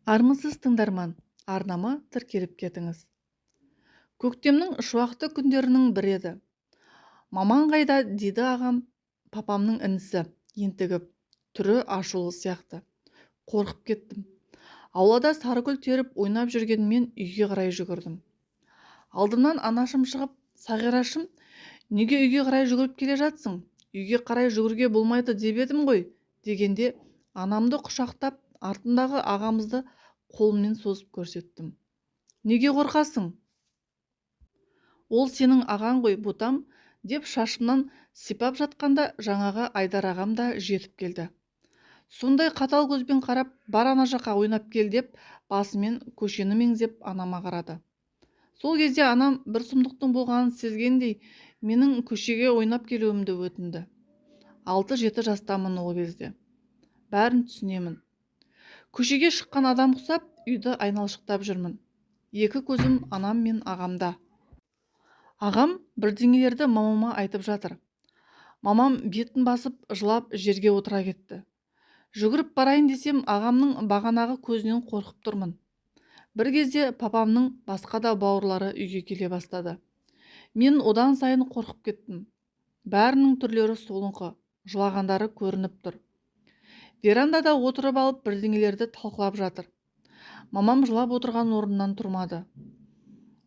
Армысыз тыңдарман, арнама тіркеліп кетіңіз. Көктемнің шуақты күндерінің бірі еді. Маман қайда дейді ағам, папамның інісі, ентігіп, түрі ашулы сияқты. Қорқып кеттім. Аулада сарыкүл теріп ойнап жүргенмен үйге қарай жүгірдім. Алдымнан анашым шығып, Сағирашым, неге үйге қарай жүгіріп келе жатсың? Үйге қарай жүгірге болмайды деп едім ғой, дегенде анамды құшақтап, артындағы ағамызды қолыммен созып көрсеттім. Неге қорқасың? Ол сенің ағаң ғой, ботам, деп шашымнан сипап жатқанда жаңағы Айдар ағам да жетіп келді. Сондай қатал көзбен қарап, бар ана жаққа ойнап кел деп, басымен көшені меңзеп анама қарады. Сол кезде анам бір сұмдықтың болғанын сезгендей, менің көшеге ойнап келуімді өтінді. 6-7 жастамын ол кезде. Бәрін түсінемін. Көшеге шыққан адам құсап, үйді айналшықтап жүрмін. Екі көзім анам мен ағамда. Ағам бірдеңелерді мамама айтып жатыр. Мамам бетін басып жылап жерге отыра кетті. Жүгіріп барайын десем, ағамның бағанағы көзінен қорқып тұрмын. Бір кезде папамның басқа да бауырлары үйге келе бастады. Мен одан сайын қорқып кеттім. Бәрінің түрлері солыңқы, жылағандары көрініп тұр. Верандада отырып алып бірдеңелерді талқылап жатыр. Мамам жылап отырған орнынан тұрмады.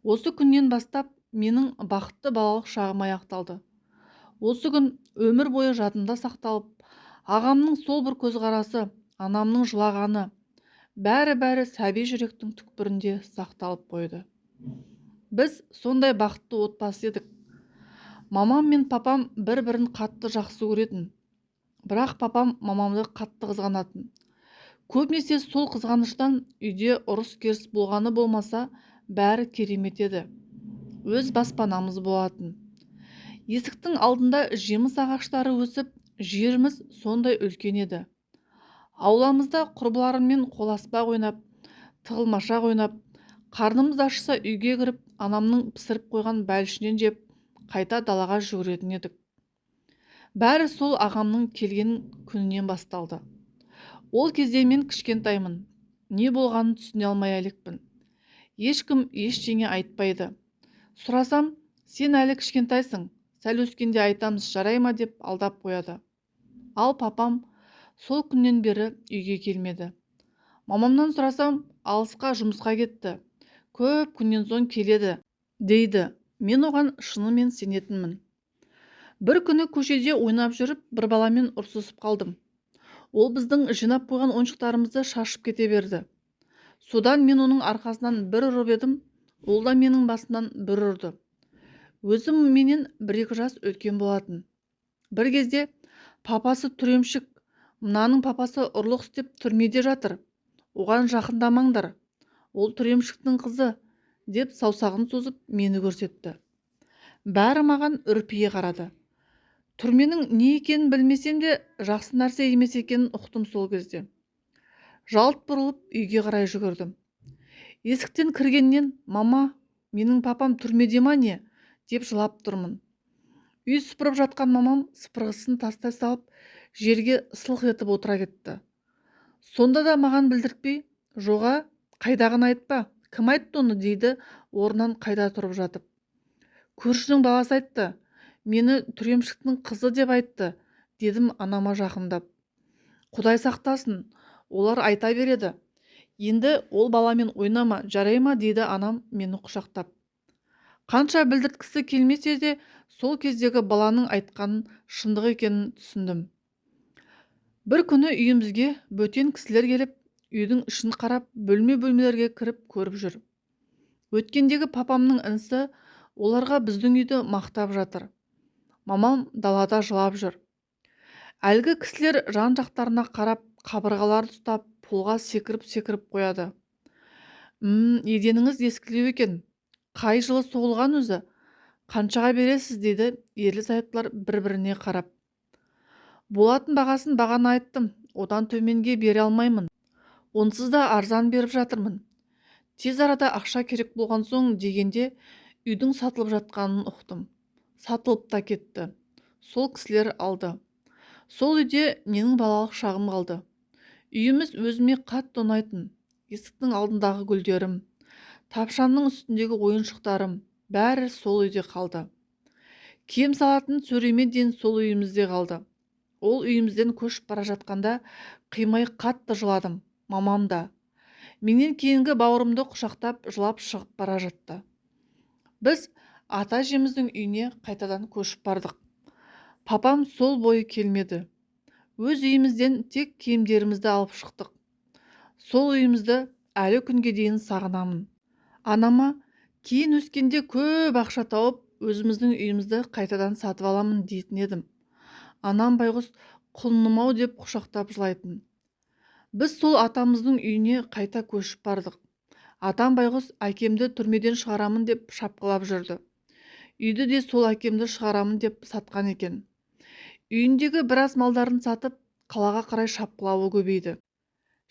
Осы күннен бастап менің бақытты балалық шағым аяқталды. Осы күн өмір бойы жадымда сақталып, ағамның сол бір көзқарасы, анамның жылағаны, бәрі сәби жүректің түкпірінде сақталып қойды. Біз сондай бақытты отбасы едік. Мамам мен папам бір-бірін қатты жақсы көретін. Бірақ папам мамамды қатты қызғанатын. Көбінесе сол қызғаныштан үйде ұрыс-керіс болғаны болмаса, бәрі керемет еді. Өз баспанамыз болатын. Есіктің алдында жеміс ағаштары өсіп, жеріміз сондай үлкен еді. Ауламызда құрбыларыммен қоласпақ ойнап, тығылмашақ ойнап, қарнымыз ашса үйге кіріп, анамның пісіріп қойған бәлішінен жеп, қайта далаға жүгіретін едік. Бәрі сол ағамның келген күнінен басталды. Ол кезде мен кішкентаймын. Не болғанын түсіне алмай әлекпін. Ешкім ештеңе айтпайды. Сұрасам, сен әлі кішкентайсың, сәл өскенде айтамыз, жарай ма деп алдап қояды. Ал папам сол күннен бері үйге келмеді. Мамамнан сұрасам, алысқа жұмысқа кетті. Көп күннен соң келеді, дейді. Мен оған шынымен сенетінмін. Бір күні көшеде ойнап жүріп, бір баламен ұрсысып қалдым. Ол біздің жинап қойған ойыншықтарымызды шашып кете берді. Содан мен оның арқасынан бір ұрып едім, ол да менің басымнан бір ұрды. Өзім менен 1-2 жас үлкен болатын. Бір кезде папасы түремшік, мынаның папасы ұрлық істеп түрмеде жатыр. Оған жақындамаңдар. Ол түремшіктің қызы, деп саусағын созып мені көрсетті. Бәрі маған үрпие қарады. Түрменің не екенін білмесем де, жақсы нәрсе емес екенін ұқтым сол кезде. Жалт бұрылып үйге қарай жүгірдім. Есіктен кіргеннен, мама, менің папам түрмеде ма не? Деп жылап тұрмын. Үй сыпырып жатқан мамам сыпырғысын тастай салып, жерге сылқ етіп отыра кетті. Сонда да маған білдіртпей, жоға, қайдағын айтпа, кім айтты оны, дейді, орнынан қайда тұрып жатып. Көршінің баласы айтты, мені түремшіктің қызы деп айтты, дедім анама жақындап. Құдай сақтасын, олар айта береді. Енді ол баламен ойнама, жарай ма, дейді анам мені құшақтап. Қанша білдірткісі келмесе де, сол кездегі баланың айтқанын шындық екенін түсіндім. Бір күні үйімізге бөтен кісілер келіп, үйдің ішін қарап, бөлмелерге кіріп көріп жүр. Өткендегі папамның інісі оларға біздің үйді мақтап жатыр. Мамам далада жылап жүр. Әлгі кісілер жан-жақтарына қарап, қабырғаларды ұстап, полға секіріп қояды. Еденіңіз ескілеу екен. Қай жылы соғылған өзі? Қаншаға бересіз, дейді ерлі-зайыптылар бір-біріне қарап. Болатын бағасын бағана айттым, одан төменге бере алмаймын. Онсыз да арзан беріп жатырмын. Тез арада ақша керек болған соң дегенде үйдің сатылып жатқанын ұқтым. Сатылып та кетті. Сол кісілер алды. Сол үйде менің балалық шағым қалды. Үйіміз өзіме қатты ұнайтын. есіктің алдындағы гүлдерім, тапшанның үстіндегі ойыншықтарым бәрі сол үйде қалды. Киім салатын сөреме дейін сол үйімізде қалды. Ол үйімізден көшіп бара жатқанда қимай қатты жыладым. Мамам да менен кейінгі бауырымды құшақтап жылап шығып бара жатты. Біз ата-әжеміздің үйіне қайтадан көшіп бардық. Папам сол бойы келмеді. Өз үйімізден тек киімдерімізді алып шықтық. Сол үйімізді әлі күнге дейін сағынамын. Анама кейін өскенде көп ақша тауып, өзіміздің үйімізді қайтадан сатып аламын дейтін едім. Анам байғұс құлыным-ау деп құшақтап жылайтын. Біз сол атамыздың үйіне қайта көшіп бардық. Атам байғұс әкемді түрмеден шығарамын деп шапқылап жүрді. Үйді де сол әкемді шығарамын деп сатқан екен. Үйіндегі біраз малдарын сатып, қалаға қарай шапқылауы көбейді.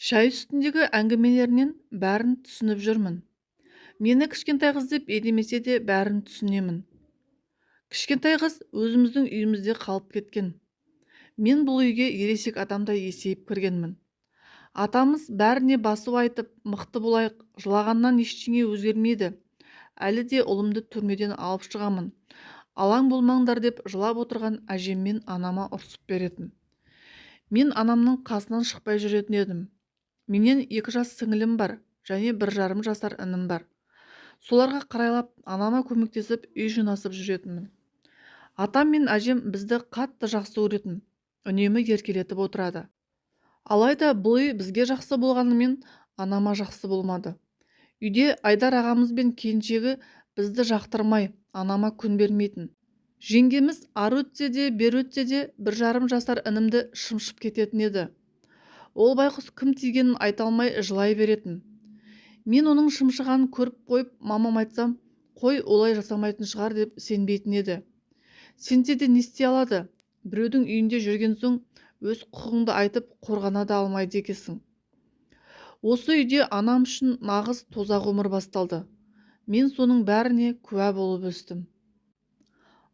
Шай үстіндегі әңгімелерінен бәрін түсініп жүрмін. Мені кішкентай қыз деп едемесе де бәрін түсінемін. Кішкентай қыз өзіміздің үйімізде қалып кеткен. Мен бұл үйге ересек адамдай есейіп кіргенмін. Атамыз бәріне басу айтып, мықты болайық, жылағаннан ештеңе өзгермейді. Әлі де ұлымды түрмеден алып шығамын. Алаң болмаңдар деп жылап отырған әжеммен анама ұрсып беретін. Мен анамның қасынан шықпай жүретін едім. Менен 2 жас сіңілім бар және 1,5 жасар інім бар. Соларға қарайлап анама көмектесіп үй жинасып жүретінмін. Атам мен әжем бізді қатты жақсы көретін, үнемі еркелетіп отырады. Алайда бұл үй бізге жақсы болғанымен анама жақсы болмады. Үйде Айдар ағамыз бен келіншегі бізді жақтырмай, анама күн бермейтін. Жеңгеміз ары өтсе де, бері өтсе де 1,5 жасар інімді шымшып кететін еді. Ол байқұс кім тигенін айта алмай жылай беретін. Мен оның шымшығанын көріп қойып, мамам айтсам, қой олай жасамайтын шығар деп сенбейтін еді. Сенсе де не істей алады? Біреудің үйінде жүрген соң өз құқығыңды айтып қорғана да алмайды екесің. Осы үйде анам үшін нағыз тозақ өмір басталды. Мен соның бәріне куә болып өстім.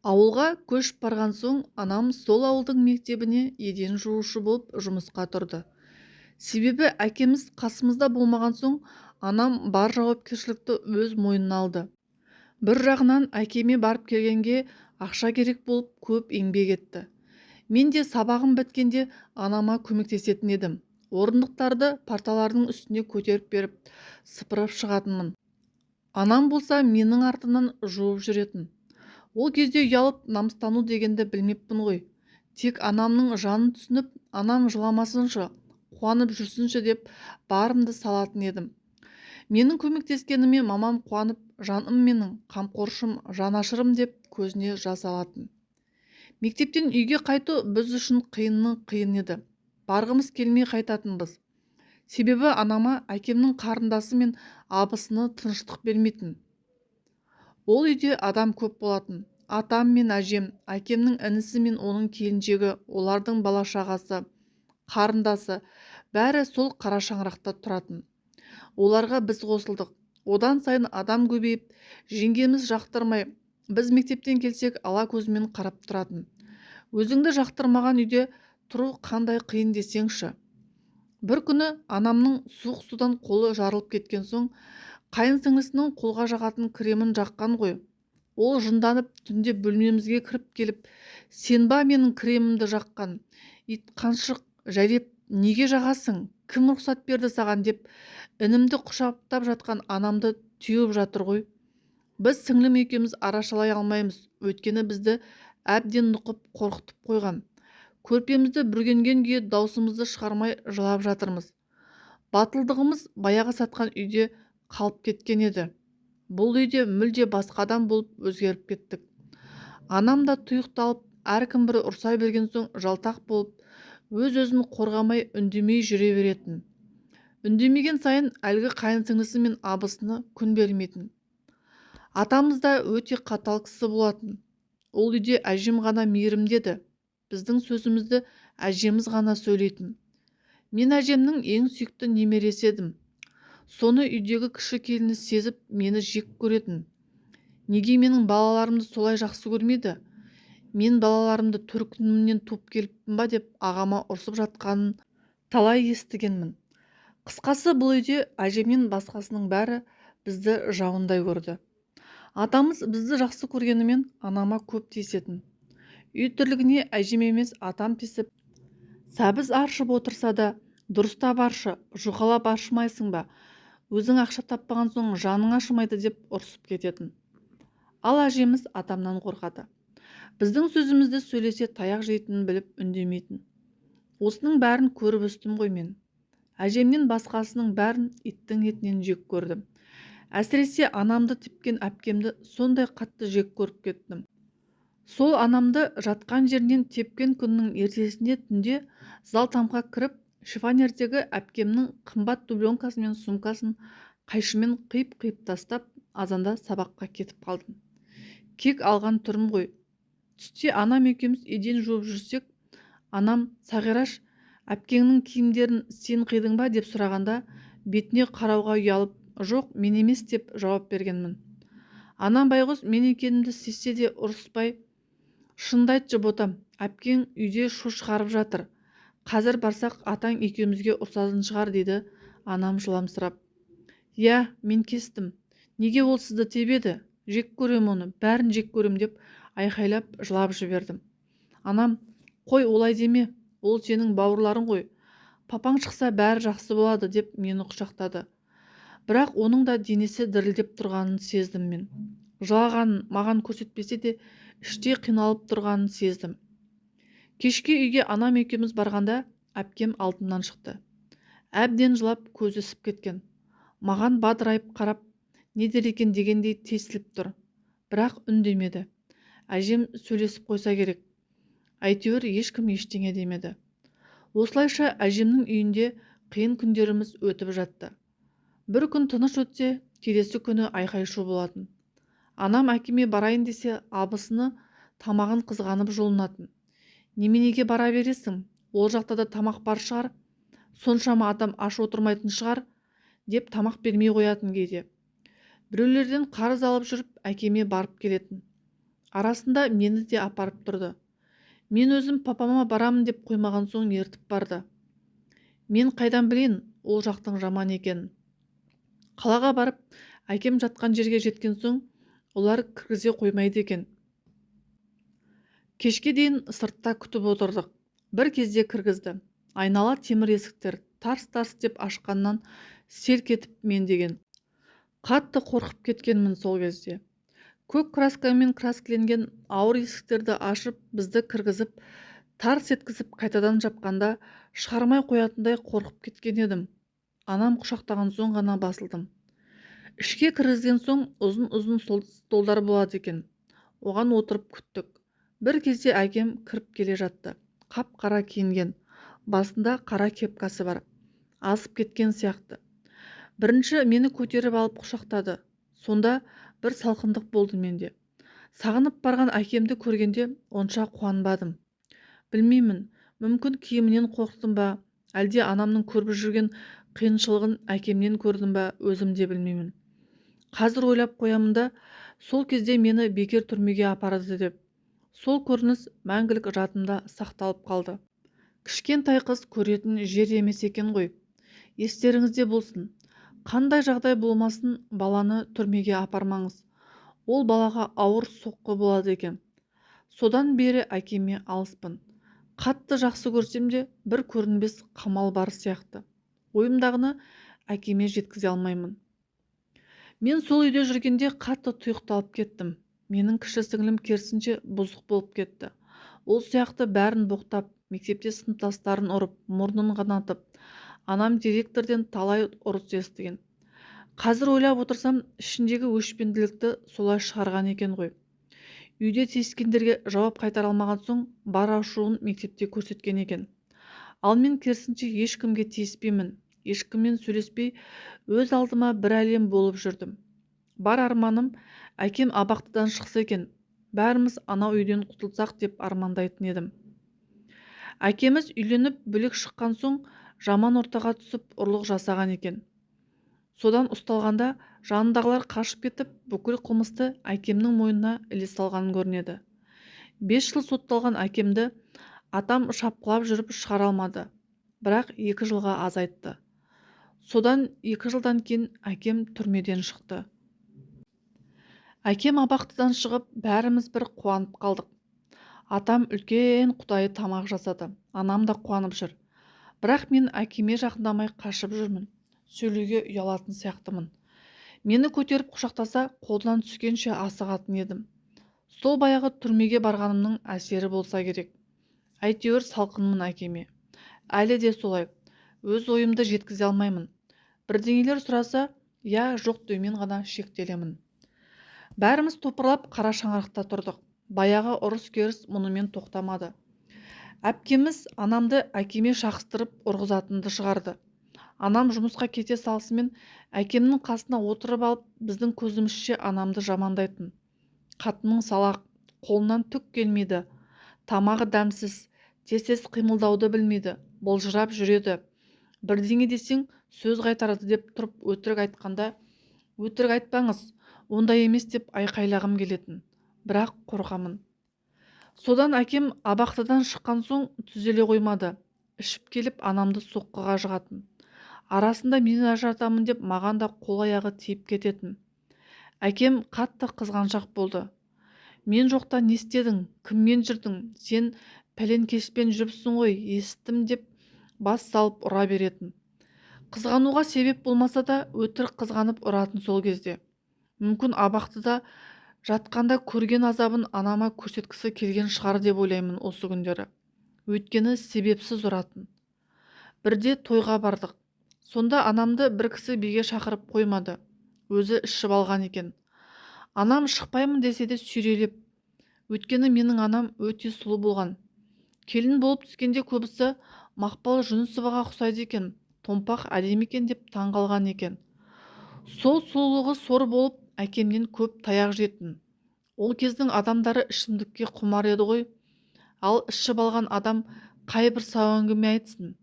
Ауылға көшіп барған соң анам сол ауылдың мектебіне еден жуушы болып жұмысқа тұрды. Себебі әкеміз қасымызда болмаған соң анам бар жауапкершілікті өз мойнына алды. Бір жағынан әкеме барып келгенге ақша керек болып көп еңбек етті. Мен де сабағым біткенде анама көмектесетін едім. Орындықтарды парталардың үстіне көтеріп беріп, сыпырып шығатынмын. Анам болса менің артымнан жуып жүретін. Ол кезде ұялып намыстану дегенді білмеппін ғой. Тек анамның жанын түсініп, анам жыламасыншы, қуанып жүрсінші деп барымды салатын едім. Менің көмектескеніме мамам қуанып, жаным менің, қамқоршым, жанашырым деп көзіне жас алатын. Мектептен үйге қайту біз үшін қиынның қиын еді. Барғымыз келмей қайтатынбыз. Себебі анама әкемнің қарындасы мен абысыны тыныштық бермейтін. Ол үйде адам көп болатын. Атам мен әжем, әкемнің інісі мен оның келіншегі, олардың бала-шағасы, қарындасы, бәрі сол қара шаңырақта тұратын. Оларға біз қосылдық. Одан сайын адам көбейіп, жеңгеміз жақтырмай, біз мектептен келсек ала көзімен қарап тұратын. Өзіңді жақтырмаған үйде тұру қандай қиын десеңші. Бір күні анамның суық судан қолы жарылып кеткен соң, қайын сіңлісінің қолға жағатын кремін жаққан ғой. Ол жынданып түнде бөлмемізге кіріп келіп, сен ба менің кремімді жаққан? Ит қаншық жайлеп неге жағасың? Кім рұқсат берді саған деп, інімді құшақтап жатқан анамды түйіп жатыр ғой. Біз сіңлім екеуміз арашалай алмаймыз, өйткені бізді әбден нұқып қорқытып қойған. Көрпемізді бүргенген күйі даусымызды шығармай жылап жатырмыз. Батылдығымыз баяғы сатқан үйде қалып кеткен еді. Бұл үйде мүлде басқа адам болып өзгеріп кеттік. Анам да тұйықталып, әркім бірі ұрса берген соң жалтақ болып, өз-өзін қорғамай үндемей жүре беретін. Үндемеген сайын әлгі қайын сіңлісі мен абысыны күн бермейтін. Атамыз да өте қатал кісі болатын. Ол үйде әжем ғана мейірімдеді. Біздің сөзімізді әжеміз ғана сөйлейтін. Мен әжемнің ең сүйікті немересі едім. Соны үйдегі кіші келіні сезіп, мені жек көретін. Неге менің балаларымды солай жақсы көрмейді? Мен балаларымды төркінімнен туып келіппін ба деп ағама ұрсып жатқанын талай естігенмін. Қысқасы бұл үйде әжемнен басқасының бәрі бізді жауындай көрді. Атамыз бізді жақсы көргенімен анама көп тиісетін. Үй тірлігіне әжем емес атам тиісіп, сәбіз аршып отырса да, дұрыстап аршы, жұқалап аршымайсың ба, өзің ақша таппаған соң жаның ашымайды деп ұрсып кететін. Ал әжеміз атамнан қорқады. Біздің сөзімізді сөйлесе таяқ жейтінін біліп үндемейтін. Осының бәрін көріп өстім ғой мен. Әжемнен басқасының бәрін иттің етінен жек көрдім. Әсіресе анамды тепкен әпкемді сондай қатты жек көріп кеттім. Сол анамды жатқан жерінен тепкен күннің ертесінде түнде зал тамға кіріп, шифонердегі әпкемнің қымбат дубленкасы мен сумкасын қайшымен қиып-қиып тастап, азанда сабаққа кетіп қалдым. Кек алған түрім ғой. Түсте анам екеуміз еден жуып жүрсек, анам Сағираш, әпкеңнің киімдерін сен қидың ба деп сұрағанда, бетіне қарауға ұялып, жоқ мен емес деп жауап бергенмін. Анам байғұс мен екенімді сезсе де ұрыспай, шынды айтшы ботам, әпкең үйде шу шығарып жатыр. Қазір барсақ атаң екеумізге ұрсатын шығар дейді анам жыламсырап. Иә, мен кестім. Неге ол сізді тебеді? Жек көрем оны, бәрін жек көрем деп айқайлап жылап жібердім. Анам, қой олай деме, ол сенің бауырларың ғой. Папаң шықса бәрі жақсы болады деп мені құшақтады. Бірақ оның да денесі дірілдеп тұрғанын сездім мен. Жылағанын маған көрсетпесе де іштей қиналып тұрғанын сездім. Кешке үйге анам екеуміз барғанда әпкем алдымнан шықты. Әбден жылап көзі ісіп кеткен. Маған бадырайып қарап, не дер екен дегендей тесіліп тұр. Бірақ үндемеді. Әжем сөйлесіп қойса керек. Әйтеуір ешкім ештеңе демеді. Осылайша әжемнің үйінде қиын күндеріміз өтіп жатты. Бір күн тыныш өтсе, келесі күні айқай-шу болатын. Анам әкеме барайын десе, абысыны тамағын қызғанып жолынатын. Неменеге бара бересің? Ол жақта да тамақ бар шығар. Соншама адам аш отырмайтын шығар, деп тамақ бермей қоятын кейде. Біреулерден қарыз алып жүріп әкеме барып келетін. Арасында мені де апарып тұрды. Мен өзім папама барамын деп қоймаған соң ертіп барды. Мен қайдан білейін ол жақтың жаман екенін. Қалаға барып, әкем жатқан жерге жеткен соң, олар кіргізе қоймайды екен. Кешке дейін сыртта күтіп отырдық. Бір кезде кіргізді. Айнала темір есіктер тарс-тарс деп ашқаннан селк етіп мен деген. Қатты қорқып кеткенмін сол кезде. Көк краскамен краскіленген ауыр есіктерді ашып, бізді кіргізіп, тарс еткізіп қайтадан жапқанда шығармай қоятындай қорқып кеткен едім. Анам құшақтаған соң ғана басылдым. Ішке кіргізген соң ұзын-ұзын столдар болады екен. Оған отырып күттік. Бір кезде әкем кіріп келе жатты. Қап-қара киінген. Басында қара кепкасы бар. Асып кеткен сияқты. Бірінші мені көтеріп алып құшақтады. Сонда бір салқындық болды менде. Сағынып барған әкемді көргенде онша қуанбадым. Білмеймін, мүмкін киімінен қорықтым ба, әлде анамның көріп жүрген қиыншылығын әкемнен көрдім ба, өзім де білмеймін. Қазір ойлап қоямын да, сол кезде мені бекер түрмеге апарды деп. Сол көрініс мәңгілік жадымда сақталып қалды. Кішкентай қыз көретін жер емес екен ғой. Естеріңізде болсын. Қандай жағдай болмасын, баланы түрмеге апармаңыз. Ол балаға ауыр соққы болады екен. Содан бері әкеме алыспын. Қатты жақсы көрсем де бір көрінбес қамал бар сияқты. Ойымдағыны әкеме жеткізе алмаймын. Мен сол үйде жүргенде қатты тұйықталып кеттім. Менің кіші сіңлім керісінше бұзық болып кетті. Ол сияқты бәрін боқтап, мектепте сыныптастарын ұрып, мұрнын қанатып, анам директорден талай ұрыс естіген. Қазір ойлап отырсам, ішіндегі өшпенділікті солай шығарған екен ғой. Үйде тиіскендерге жауап қайтара алмаған соң, бар ашуын мектепте көрсеткен екен. Ал мен керісінше ешкімге тиіспеймін, ешкіммен сөйлеспей, өз алдыма бір әлем болып жүрдім. Бар арманым, әкем абақтыдан шықса екен, бәріміз анау үйден құтылсақ деп армандайтын едім. Әкеміз үйленіп бөлек шыққан соң, жаман ортаға түсіп ұрлық жасаған екен. Содан ұсталғанда жанындағылар қашып кетіп, бүкіл қылмысты әкемнің мойнына іле салған көрінеді. 5 жыл сотталған әкемді атам шапқылап жүріп шығара алмады. Бірақ 2 жылға азайтты. Содан 2 жылдан кейін әкем түрмеден шықты. Әкем абақтыдан шығып, бәріміз бір қуанып қалдық. Атам үлкен құдайы тамақ жасады. Анам да қуанып жүр. Бірақ мен әкеме жақындамай қашып жүрмін. Сөйлеуге ұялатын сияқтымын. Мені көтеріп құшақтаса, қолдан түскенше асығатын едім. Сол баяғы түрмеге барғанымның әсері болса керек. Әйтеуір салқынмын әкеме. Әлі де солай. Өз ойымды жеткізе алмаймын. Бірдеңелер сұраса, я жоқ деумен ғана шектелемін. Бәріміз топырлап қара шаңырақта тұрдық. Баяғы ұрыс-керіс мұнымен тоқтамады. Әпкеміз анамды әкеме шақыстырып ұрғызатынды шығарды. Анам жұмысқа кете салысымен әкемнің қасына отырып алып, біздің көзімізше анамды жамандайтын. Қатының салақ, қолынан түк келмейді. Тамағы дәмсіз, тез қимылдауды білмейді, болжырап жүреді. Бірдеңе десең, сөз қайтарады деп тұрып өтірік айтқанда, өтірік айтпаңыз, ондай емес деп айқайлағым келетін. Бірақ қорқамын. Содан әкем абақтыдан шыққан соң түзеле қоймады. Ішіп келіп анамды соққыға жығатын. Арасында мені ажыратамын деп маған да қол-аяғы тиіп кететін. Әкем қатты қызғаншақ болды. Мен жоқта не істедің, кіммен жүрдің, сен пәленкеспен жүріпсің ғой, естім деп бас салып ұра беретін. Қызғануға себеп болмаса да өтірік қызғанып ұратын сол кезде. Мүмкін абақтыда жатқанда көрген азабын анама көрсеткісі келген шығар деп ойлаймын осы күндері. Өйткені себепсіз ұратын. Бірде тойға бардық. Сонда анамды бір кісі биге шақырып қоймады. Өзі ішіп алған екен. Анам шықпаймын десе де сүйрелеп. Өйткені менің анам өте сұлу болған. Келін болып түскенде көбісі Мақпал Жүнісоваға ұқсайды екен, томпақ әдемі екен деп таңғалған екен. Сол сұлулығы сор болып әкемнен көп таяқ жетін. Ол кездің адамдары ішімдікке құмар еді ғой. Ал ішіп алған адам қай бір сау әңгіме айтсын.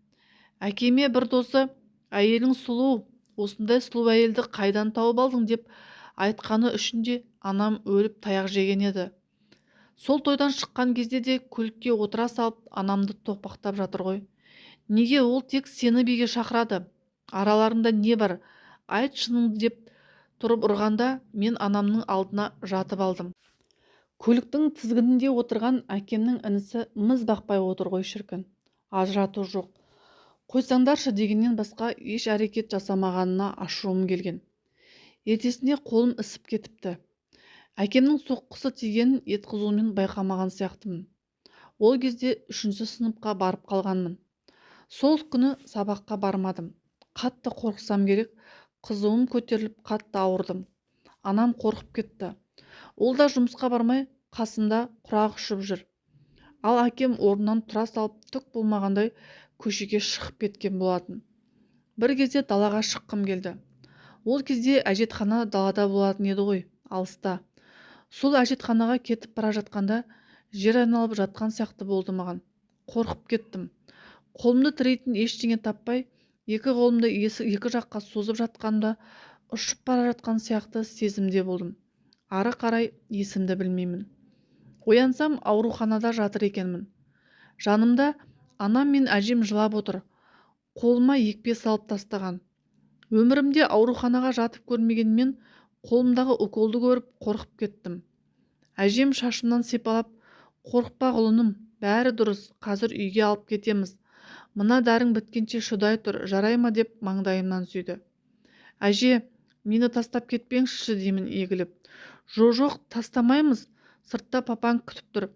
Әкеме бір досы, әйелің сұлу, осындай сұлу әйелді қайдан тауып алдың деп айтқаны үшін де анам өліп таяқ жеген еді. Сол тойдан шыққан кезде де көлікке отыра салып анамды тоқпақтап жатыр ғой. Неге ол тек сені биге шақырады? Араларында не бар? Айт шыныңды деп тұрып ұрғанда мен анамның алдына жатып алдым. Көліктің тізгінінде отырған әкемнің інісі міз бақпай отыр ғой шіркін. Ажырату жоқ. Қойсаңдаршы дегеннен басқа еш әрекет жасамағанына ашуым келген. Ертесіне қолым ісіп кетіпті. Әкемнің соққысы тигенін етқызумен байқамаған сияқтымын. Ол кезде 3-ші сыныпқа барып қалғанмын. Сол күні сабаққа бармадым. Қатты қорқсам керек, қызуым көтеріліп қатты ауырдым. Анам қорқып кетті. Ол да жұмысқа бармай қасымда құрақ ұшып жүр. Ал әкем орнынан тұра салып түк болмағандай көшеге шығып кеткен болатын. Бір кезде далаға шыққым келді. Ол кезде әжетхана далада болатын еді ғой, алыста. Сол әжетханаға кетіп бара жатқанда жер айналып жатқан сияқты болды маған. Қорқып кеттім. Қолымды тірейтін ештеңе таппай, екі қолымды екі жаққа созып жатқанда ұшып бара жатқан сияқты сезімде болдым. Ары қарай есімді білмеймін. Оянсам ауруханада жатыр екенмін. Жанымда анам мен әжем жылап отыр. Қолыма екпе салып тастаған. Өмірімде ауруханаға жатып көрмегенмен қолымдағы уколды көріп қорқып кеттім. Әжем шашымнан сипалап, қорықпа құлыным, бәрі дұрыс, қазір үйге алып кетеміз. Мына дәрің біткенше шыдай тұр, жарай ма деп маңдайымнан сүйді. Әже, мені тастап кетпеңізші деймін егіліп. Жоқ, тастамаймыз, сыртта папаң күтіп тұр.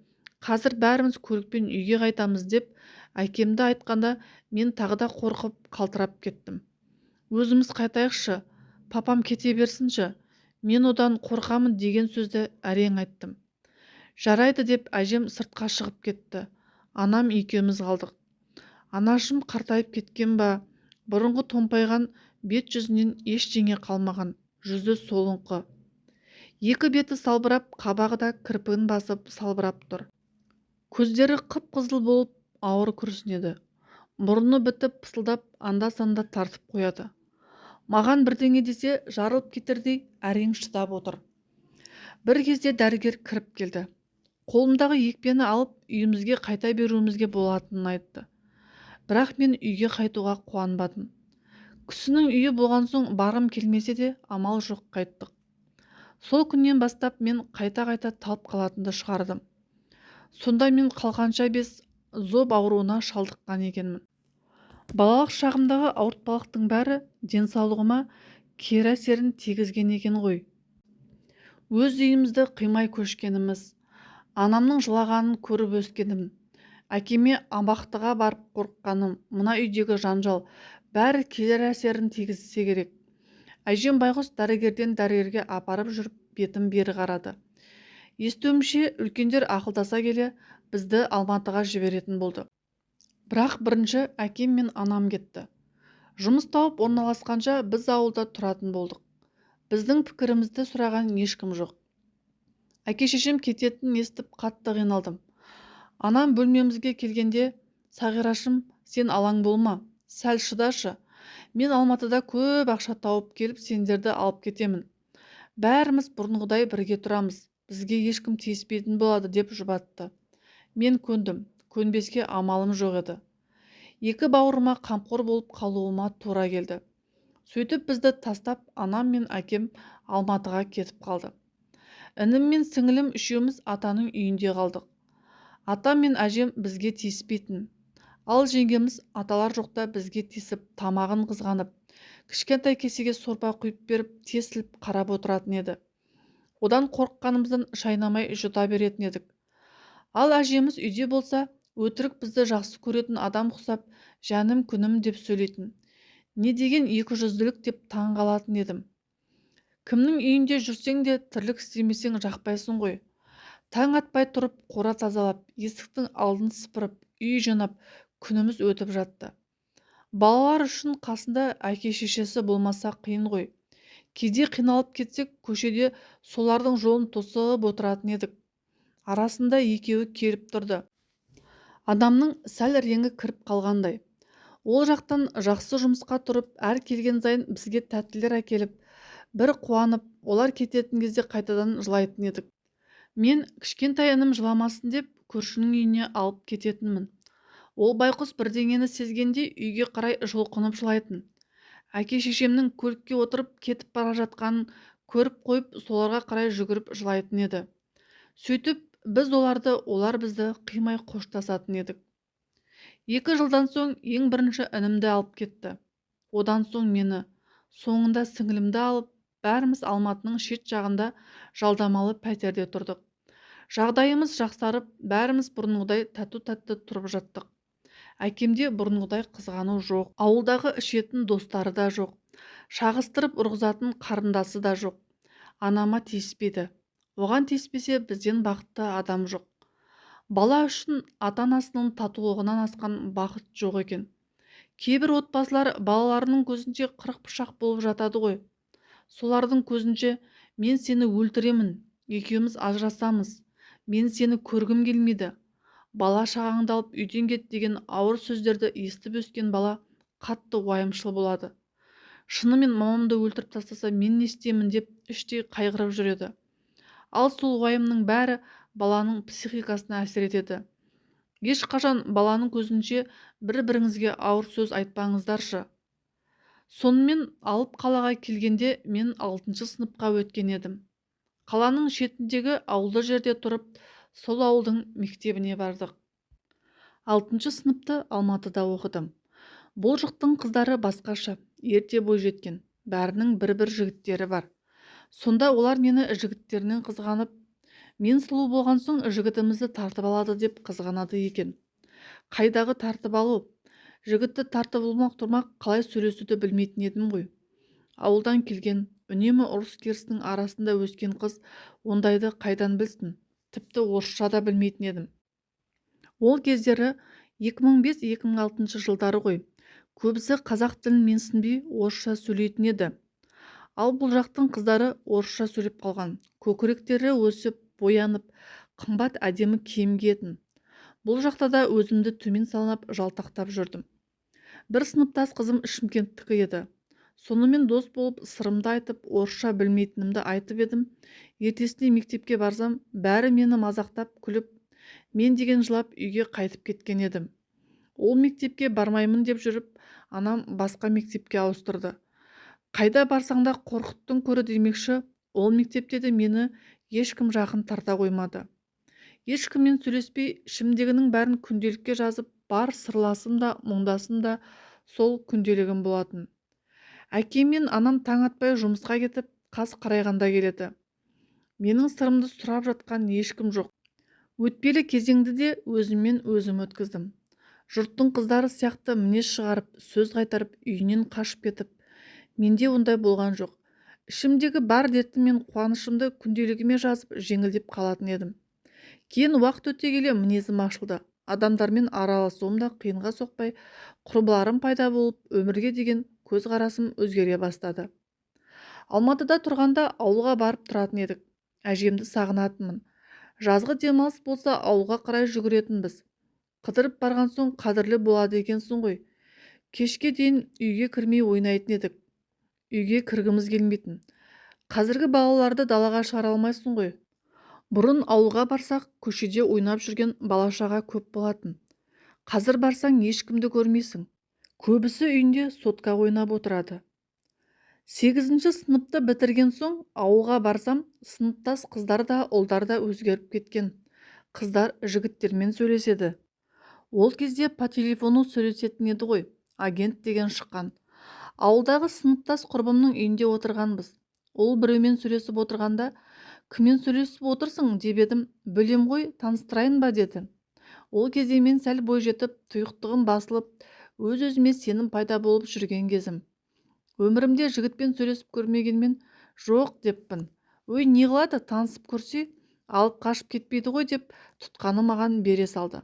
Қазір бәріміз көлікпен үйге қайтамыз деп әкемді айтқанда мен тағы да қорқып қалтырап кеттім. Өзіміз қайтайықшы, папам кете берсінші, мен одан қорқамын деген сөзді әрең айттым. Жарайды деп әжем сыртқа шығып кетті. Анам екеуміз қалдық. Анашым қартайып кеткен ба, бұрынғы томпайған бет жүзінен ештеңе қалмаған, жүзі солыңқы. Екі беті салбырап, қабағы да кірпігін басып салбырап тұр. Көздері қып-қызыл болып ауыр күрсінеді. Мұрны бітіп пысылдап анда-санда тартып қояды. Маған бірдеңе десе жарылып кетердей әрең шыдап отыр. Бір кезде дәрігер кіріп келді. Қолымдағы екпені алып үйімізге қайта беруімізге болатынын айтты. Бірақ мен үйге қайтуға қуанбадым. Кісінің үйі болған соң барғым келмесе де амал жоқ қайттық. Сол күннен бастап мен қайта-қайта талып қалатынды шығардым. Сонда мен қалғанша без зоб ауруына шалдыққан екенмін. Балалық шағымдағы ауыртпалықтың бәрі денсаулығыма кері әсерін тигізген екен ғой. Өз үйімізді қимай көшкеніміз, анамның жылағанын көріп өскенім, әкеме абақтыға барып қорыққаным, мына үйдегі жанжал бәрі келер әсерін тигізсе керек. Әжем байғұс дәрігерден дәрігерге апарып жүріп бетім бері қарады. Естуімше үлкендер ақылдаса келе бізді Алматыға жіберетін болды. Бірақ бірінші әкем мен анам кетті. Жұмыс тауып орналасқанша біз ауылда тұратын болдық. Біздің пікірімізді сұраған ешкім жоқ. Әке-шешем кететінін естіп қатты қиналдым. Анам бөлмемізге келгенде, Сағирашым, сен алаң болма, сәл шыдашы. Мен Алматыда көп ақша тауып келіп сендерді алып кетемін. Бәріміз бұрынғыдай бірге тұрамыз. Бізге ешкім тиіспейтін болады деп жұбатты. Мен көндім. Көнбеске амалым жоқ еді. Екі бауырыма қамқор болып қалуыма тура келді. Сөйтіп бізді тастап анам мен әкем Алматыға кетіп қалды. Інім мен сіңілім үшеуміз атаның үйінде қалдық. Атам мен әжем бізге тиіспейтін. Ал жеңгеміз аталар жоқта бізге тиісіп, тамағын қызғанып, кішкентай кесеге сорпа құйып беріп, тесіліп қарап отыратын еді. Одан қорыққанымыздан шайнамай жұта беретін едік. Ал әжеміз үйде болса, өтірік бізді жақсы көретін адам құсап, жәнім күнім деп сөйлейтін. Не деген екі жүзділік деп таң қалатын едім. Кімнің үйінде жүрсең де тірлік істемесең жақпайсың ғой. Таң атпай тұрып қора тазалап, есіктің алдын сыпырып, үй жинап, күніміз өтіп жатты. Балалар үшін қасында әке-шешесі болмаса қиын ғой. Кейде қиналып кетсек, көшеде солардың жолын тосып отыратын едік. Арасында екеуі келіп тұрды. Адамның сәл реңі кіріп қалғандай. Ол жақтан жақсы жұмысқа тұрып, әр келген сайын бізге тәттілер әкеліп, бір қуанып, олар кететін кезде қайтадан жылайтын едік. Мен кішкентай інім жыламасын деп көршінің үйіне алып кететінмін. Ол байқұс бірдеңені сезгенде үйге қарай жұлқынып жылайтын. Әке-шешемнің көлікке отырып кетіп бара жатқанын көріп қойып, соларға қарай жүгіріп жылайтын еді. Сөйтіп біз оларды, олар бізді қимай қоштасатын едік. 2 жылдан соң ең бірінші інімді алып кетті. Одан соң мені, соңында сіңілімді алып, бәріміз Алматының шет жағында жалдамалы пәтерде тұрдық. Жағдайымыз жақсарып, бәріміз бұрынғыдай тату-тәтті тұрып жаттық. Әкемде бұрынғыдай қызғану жоқ. Ауылдағы ішетін достары да жоқ. Шағыстырып ұрғызатын қарындасы да жоқ. Анама тиіспеді. Оған тиіспесе бізден бақытты адам жоқ. Бала үшін ата-анасының татулығынан асқан бақыт жоқ екен. Кейбір отбасылар балаларының көзінше 40 пышақ болып жатады ғой. Солардың көзінше мен сені өлтіремін, екеуміз ажырасамыз, мен сені көргім келмейді, бала шағаңды алып үйден кет деген ауыр сөздерді естіп өскен бала қатты уайымшыл болады. Шынымен мамамды өлтіріп тастаса мен не істеймін деп іштей қайғырып жүреді. Ал сол уайымның бәрі баланың психикасына әсер етеді. Ешқашан баланың көзінше бір-біріңізге ауыр сөз айтпаңыздаршы. Сонымен алып қалаға келгенде мен 6 сыныпқа өткен едім. Қаланың шетіндегі ауылды жерде тұрып, сол ауылдың мектебіне бардық. 6 сыныпты Алматыда оқыдым. Бұл жақтың қыздары басқаша, ерте бойжеткен, бәрінің бір-бір жігіттері бар. Сонда олар мені жігіттерінен қызғанып, мен сұлу болған соң жігітімізді тартып алады деп қызғанады екен. Қайдағы тартып алу? Жігітті тартып алмақ тұрмақ қалай сөйлесуді білмейтін едім ғой. Ауылдан келген, үнемі ұрыс-керістің арасында өскен қыз ондайды қайдан білсін? Тіпті орысша да білмейтін едім. Ол кездері 2005-2006 жылдары ғой. Көбісі қазақ тілін менсінбей орысша сөйлейтін еді. Ал бұл жақтың қыздары орысша сөйлеп қалған. Көкіректері өсіп, боянып, қымбат әдемі киім киетін. Бұл жақта да өзімді төмен салынып жалтақтап жүрдім. Бір сыныптас қызым Шымкенттікі еді. Сонымен дос болып сырымды айтып, орысша білмейтінімді айтып едім. Ертесіне мектепке барсам, бәрі мені мазақтап күліп, мен деген жылап үйге қайтып кеткен едім. Ол мектепке бармаймын деп жүріп, анам басқа мектепке ауыстырды. Қайда барсаң да қорқыттың көрі демекші, ол мектепте де мені ешкім жақын тарта қоймады. Ешкіммен сөйлеспей, ішімдегінің бәрін күнделікке жазып, бар сырласым да, мұңдасым да сол күнделігім болатын. Әкем мен анам таң атпай жұмысқа кетіп, қас қарайғанда келеді. Менің сырымды сұрап жатқан ешкім жоқ. Өтпелі кезеңді де өзіммен өзім өткіздім. Жұрттың қыздары сияқты мінез шығарып, сөз қайтарып, үйінен қашып кетіп, менде ондай болған жоқ. Ішімдегі бар дертім мен қуанышымды күнделігіме жазып, жеңілдеп қалатын едім. Кейін уақыт өте келе мінезім ашылды. Адамдармен араласуым да қиынға соқпай, құрбыларым пайда болып, өмірге деген көзқарасым өзгере бастады. Алматыда тұрғанда ауылға барып тұратын едік. Әжемді сағынатынмын. Жазғы демалыс болса ауылға қарай жүгіретінбіз. Қыдырып барған соң қадірлі болады екенсің ғой. Кешке дейін үйге кірмей ойнайтын едік. Үйге кіргіміз келмейтін. Қазіргі балаларды далаға шығара алмайсың ғой. Бұрын ауылға барсақ, көшеде ойнап жүрген бала-шаға көп болатын. Қазір барсаң ешкімді көрмейсің. Көбісі үйінде сотка ойнап отырады. 8-ші сыныпты бітірген соң ауылға барсам, сыныптас қыздар да ұлдар да өзгеріп кеткен. Қыздар жігіттермен сөйлеседі. Ол кезде по телефону сөйлесетін еді ғой, агент деген шыққан. Ауылдағы сыныптас құрбымның үйінде отырғанбыз. Ол біреумен сөйлесіп отырғанда, кіммен сөйлесіп отырсың деп едім, білем ғой, таныстырайын ба деді. Ол кезде мен сәл бой жетіп, тұйықтығым басылып, өз-өзіме сенім пайда болып жүрген кезім. Өмірімде жігітпен сөйлесіп көрмегенмен жоқ деппін. Ой, не қылады, танысып көрсе, алып қашып кетпейді ғой деп тұтқаны маған бере салды.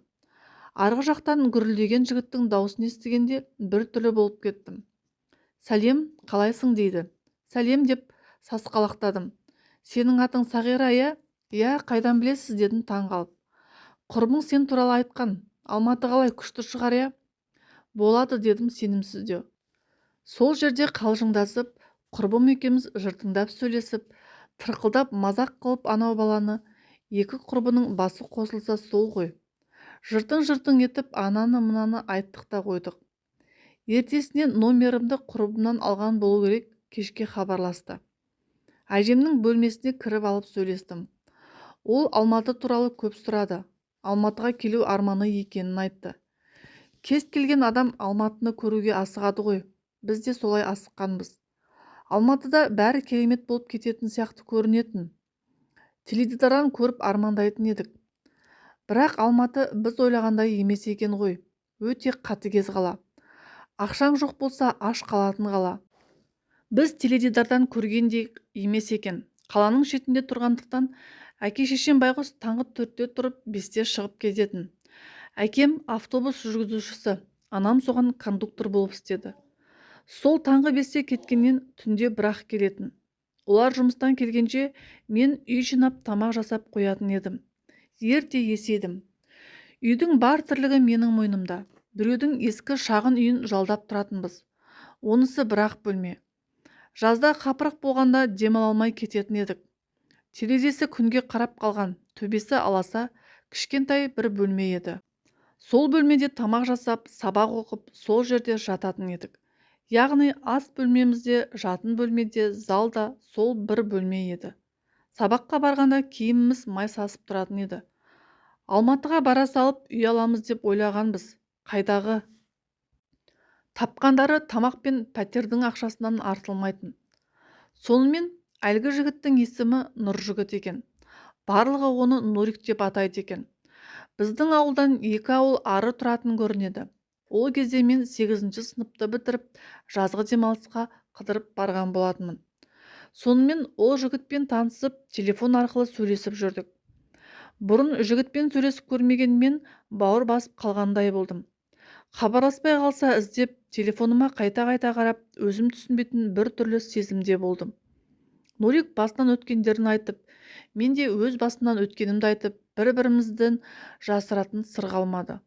Арғы жақтан гүрілдеген жігіттің даусын естігенде бір түрлі болып кеттім. Сәлем, қалайсың дейді. Сәлем деп сасқалақтадым. Сенің атың Сағира, иә? Иә, қайдан білесіз дедім таң қалып. Құрбың сен туралы айтқан. Алматы қалай, күшті шығар, иә? Болады дедім сенімсіздеу. Сол жерде қалжыңдасып, құрбым екеуміз жыртыңдап сөйлесіп, тырқылдап мазақ қылып анау баланы, екі құрбының басы қосылса сол ғой. Жыртың-жыртың етіп ананы-мынаны айттық та қойдық. Ертесіне номерімді құрбымнан алған болу керек, кешке хабарласты. Әжемнің бөлмесіне кіріп алып сөйлестім. Ол Алматы туралы көп сұрады. Алматыға келу арманы екенін айтты. Кез келген адам Алматыны көруге асығады ғой. Біз де солай асыққанбыз. Алматыда бәрі керемет болып кететін сияқты көрінетін. Теледидардан көріп армандайтын едік. Бірақ Алматы біз ойлағандай емес екен ғой. Өте қатыгез қала. Ақшаң жоқ болса аш қалатын қала. Біз теледидардан көргендей емес екен. Қаланың шетінде тұрғандықтан әке-шешем байғұс таңғы 4-те тұрып 5-те шығып кететін. Әкем автобус жүргізушісі, анам соған кондуктор болып істеді. Сол таңғы 5-те кеткеннен түнде бірақ келетін. Олар жұмыстан келгенше мен үй жинап тамақ жасап қоятын едім. Ерте есейдім. Үйдің бар тірлігі менің мойнымда. Біреудің ескі шағын үйін жалдап тұратынбыз. Онысы бірақ бөлме. Жазда қапырық болғанда демала алмай кететін едік. Терезесі күнге қарап қалған, төбесі аласа, кішкентай бір бөлме еді. Сол бөлмеде тамақ жасап, сабақ оқып, сол жерде жататын едік. Яғни ас бөлмемізде, жатын бөлмеде, залда сол бір бөлме еді. Сабаққа барғанда киіміміз май сасып тұратын еді. Алматыға бара салып үй аламыз деп ойлағанбыз. Қайдағы? Тапқандары тамақ пен пәтердің ақшасынан артылмайтын. Сонымен әлгі жігіттің есімі Нұржігіт екен. Барлығы оны Нурик деп атайды екен. Біздің ауылдан 2 ауыл ары тұратын көрінеді. Ол кезде мен 8-ші сыныпты бітіріп, жазғы демалысқа қыдырып барған болатынмын. Сонымен ол жігітпен танысып, телефон арқылы сөйлесіп жүрдік. Бұрын жігітпен сөйлесіп көрмеген мен бауыр басып қалғандай болдым. Хабарласпай қалса іздеп, телефоныма қайта-қайта қарап, өзім түсінбейтін бір түрлі сезімде болдым. Нурик басынан өткендерін айтып, мен де өз басымнан өткенімді айтып, бір-бірімізден жасыратын сыр қалмады.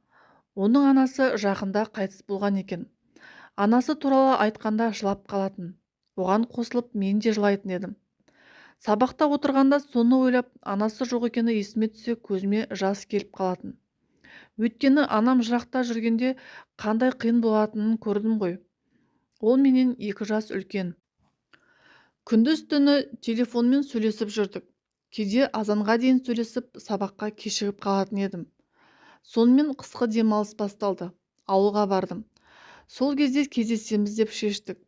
Оның анасы жақында қайтыс болған екен. Анасы туралы айтқанда жылап қалатын. Оған қосылып мен де жылайтын едім. Сабақта отырғанда соны ойлап, анасы жоқ екені есіме түссе көзіме жас келіп қалатын. Өйткені анам жырақта жүргенде қандай қиын болатынын көрдім ғой. Ол менен 2 жас үлкен. Күндіз-түні телефонмен сөйлесіп жүрдік. Кейде азанға дейін сөйлесіп, сабаққа кешігіп қалатын едім. Сонымен қысқы демалыс басталды. Ауылға бардым. Сол кезде кездесеміз деп шештік.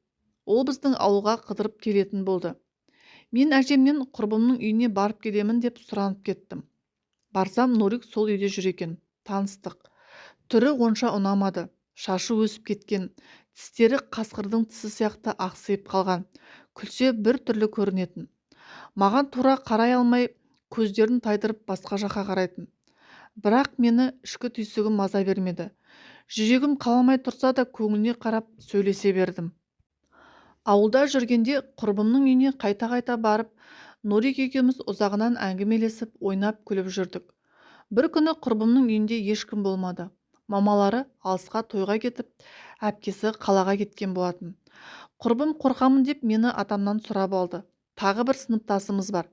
Ол біздің ауылға қыдырып келетін болды. Мен әжемнен құрбымның үйіне барып келемін деп сұранып кеттім. Барсам, Нурик сол үйде жүр екен. Таныстық. Түрі онша ұнамады. Шашы өсіп кеткен, тістері қасқырдың тісі сияқты ақсиып қалған. Күлсе бір түрлі көрінетін. Маған тура қарай алмай, көздерін тайдырып басқа жаққа қарайтын. Бірақ мені ішкі түйсігім маза бермеді. Жүрегім қаламай тұрса да көңіліне қарап сөйлесе бердім. Ауылда жүргенде құрбымның үйіне қайта-қайта барып, Нурик екеуміз ұзағынан әңгімелесіп, ойнап күліп жүрдік. Бір күні құрбымның үйінде ешкім болмады. Мамалары алысқа тойға кетіп, әпкесі қалаға кеткен болатын. Құрбым қорқамын деп мені атамнан сұрап алды. Тағы бір сыныптасымыз бар.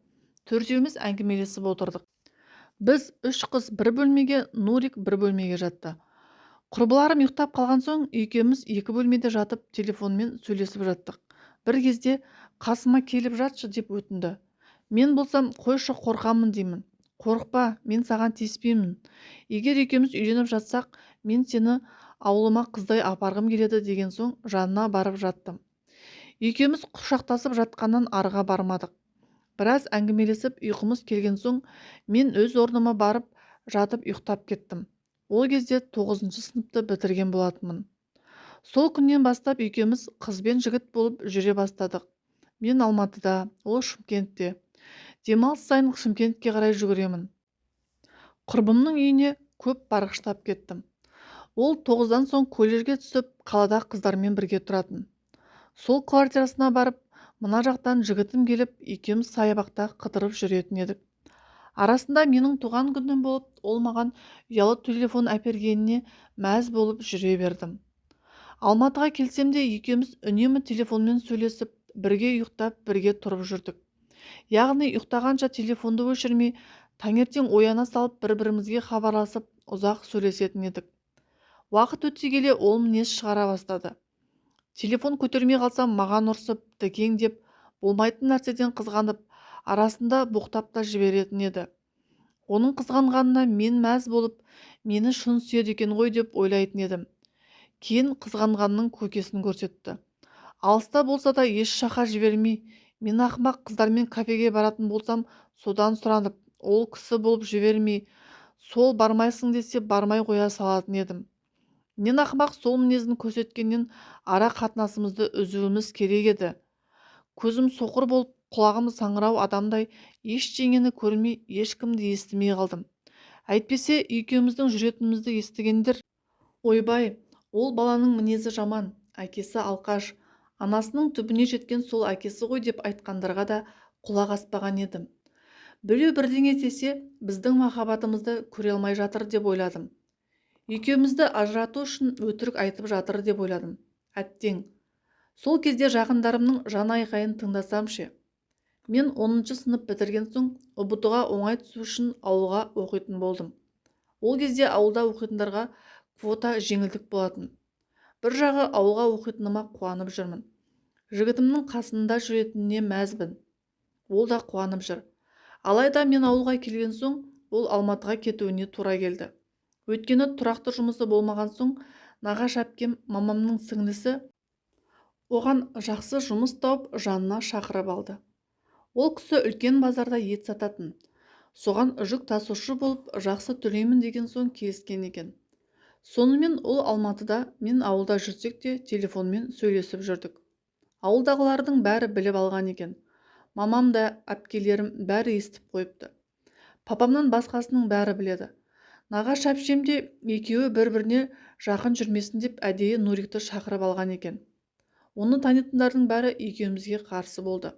Төртеуміз әңгімелесіп отырдық. Біз 3 қыз бір бөлмеге, Нурик бір бөлмеге жатты. Құрбыларым ұйықтап қалған соң, екеуміз 2 бөлмеде жатып телефонмен сөйлесіп жаттық. Бір кезде қасыма келіп жатшы деп өтінді. Мен болсам, қойшы қорқамын деймін. Қорықпа, мен саған тиіспеймін. Егер екеуміз үйленіп жатсақ, мен сені ауылыма қыздай апарғым келеді деген соң жанына барып жаттым. Екеуміз құшақтасып жатқаннан арыға бармадық. Біраз әңгімелесіп ұйқымыз келген соң, мен өз орныма барып жатып ұйықтап кеттім. Ол кезде 9-шы сыныпты бітірген болатынмын. Сол күннен бастап екеуміз қыз бен жігіт болып жүре бастадық. Мен Алматыда, ол Шымкентте. Демалыс сайын Шымкентке қарай жүгіремін. Құрбымның үйіне көп барғыштап кеттім. Ол 9-дан соң колледжге түсіп, қалада қыздармен бірге тұратын. Сол квартирасына барып, мына жақтан жігітім келіп, екеуміз саябақта қыдырып жүретін едік. Арасында менің туған күнім болып, ол маған ұялы телефон әпергеніне мәз болып жүре бердім. Алматыға келсем де екеуміз үнемі телефонмен сөйлесіп, бірге ұйықтап, бірге тұрып жүрдік. Яғни ұйықтағанша телефонды өшірмей, таңертең ояна салып бір-бірімізге хабарласып, ұзақ сөйлесетін едік. Уақыт өте келе ол мінез шығара бастады. Телефон көтермей қалсам маған ұрсып, дікеңдеп, болмайтын нәрседен қызғанып, арасында боқтап та жіберетін еді. Оның қызғанғанына мен мәз болып, мені шын сүйеді екен ғой деп ойлайтын едім. Кейін қызғанғанның көкесін көрсетті. Алыста болса да еш жаққа жібермей, мен ақымақ қыздармен кафеге баратын болсам, содан сұранып, ол кісі болып жібермей, сол бармайсың десе бармай қоя салатын едім. Мен ақымақ сол мінезін көрсеткеннен ара қатынасымызды үзуіміз керек еді. Көзім соқыр болып, құлағым саңырау адамдай ештеңені көрмей, ешкімді естімей қалдым. Әйтпесе екеуміздің жүретінімізді естігендер, ойбай, ол баланың мінезі жаман, әкесі алқаш, анасының түбіне жеткен сол әкесі ғой деп айтқандарға да құлақ аспаған едім. Біреу бірдеңе десе, біздің махаббатымызды көре алмай жатыр деп ойладым. Екеумізді ажырату үшін өтірік айтып жатыр деп ойладым. Әттең, сол кезде жақындарымның жан айқайын тыңдасам ше. Мен 10-шы сынып бітірген соң ұбт-ға оңай түсу үшін ауылға оқитын болдым. Ол кезде ауылда оқитындарға квота жеңілдік болатын. Бір жағы ауылға оқитыныма қуанып жүрмін. Жігітімнің қасында жүретініне мәзбін. Ол да қуанып жүр. Алайда мен ауылға келген соң, ол Алматыға кетуіне тура келді. Өйткені тұрақты жұмысы болмаған соң, нағаш әпкем, мамамның сіңлісі, оған жақсы жұмыс тауып жанына шақырып алды. Ол кісі үлкен базарда ет сататын. Соған жүк тасушы болып жақсы төлеймін деген соң келіскен екен. Сонымен ол Алматыда, мен ауылда жүрсек те телефонмен сөйлесіп жүрдік. Ауылдағылардың бәрі біліп алған екен. Мамам да, әпкелерім бәрі естіп қойыпты. Папамнан басқасының бәрі біледі. Нағаш әпшем де екеуі бір-біріне жақын жүрмесін деп әдейі Нурикті шақырып алған екен. Оны танитындардың бәрі екеумізге қарсы болды.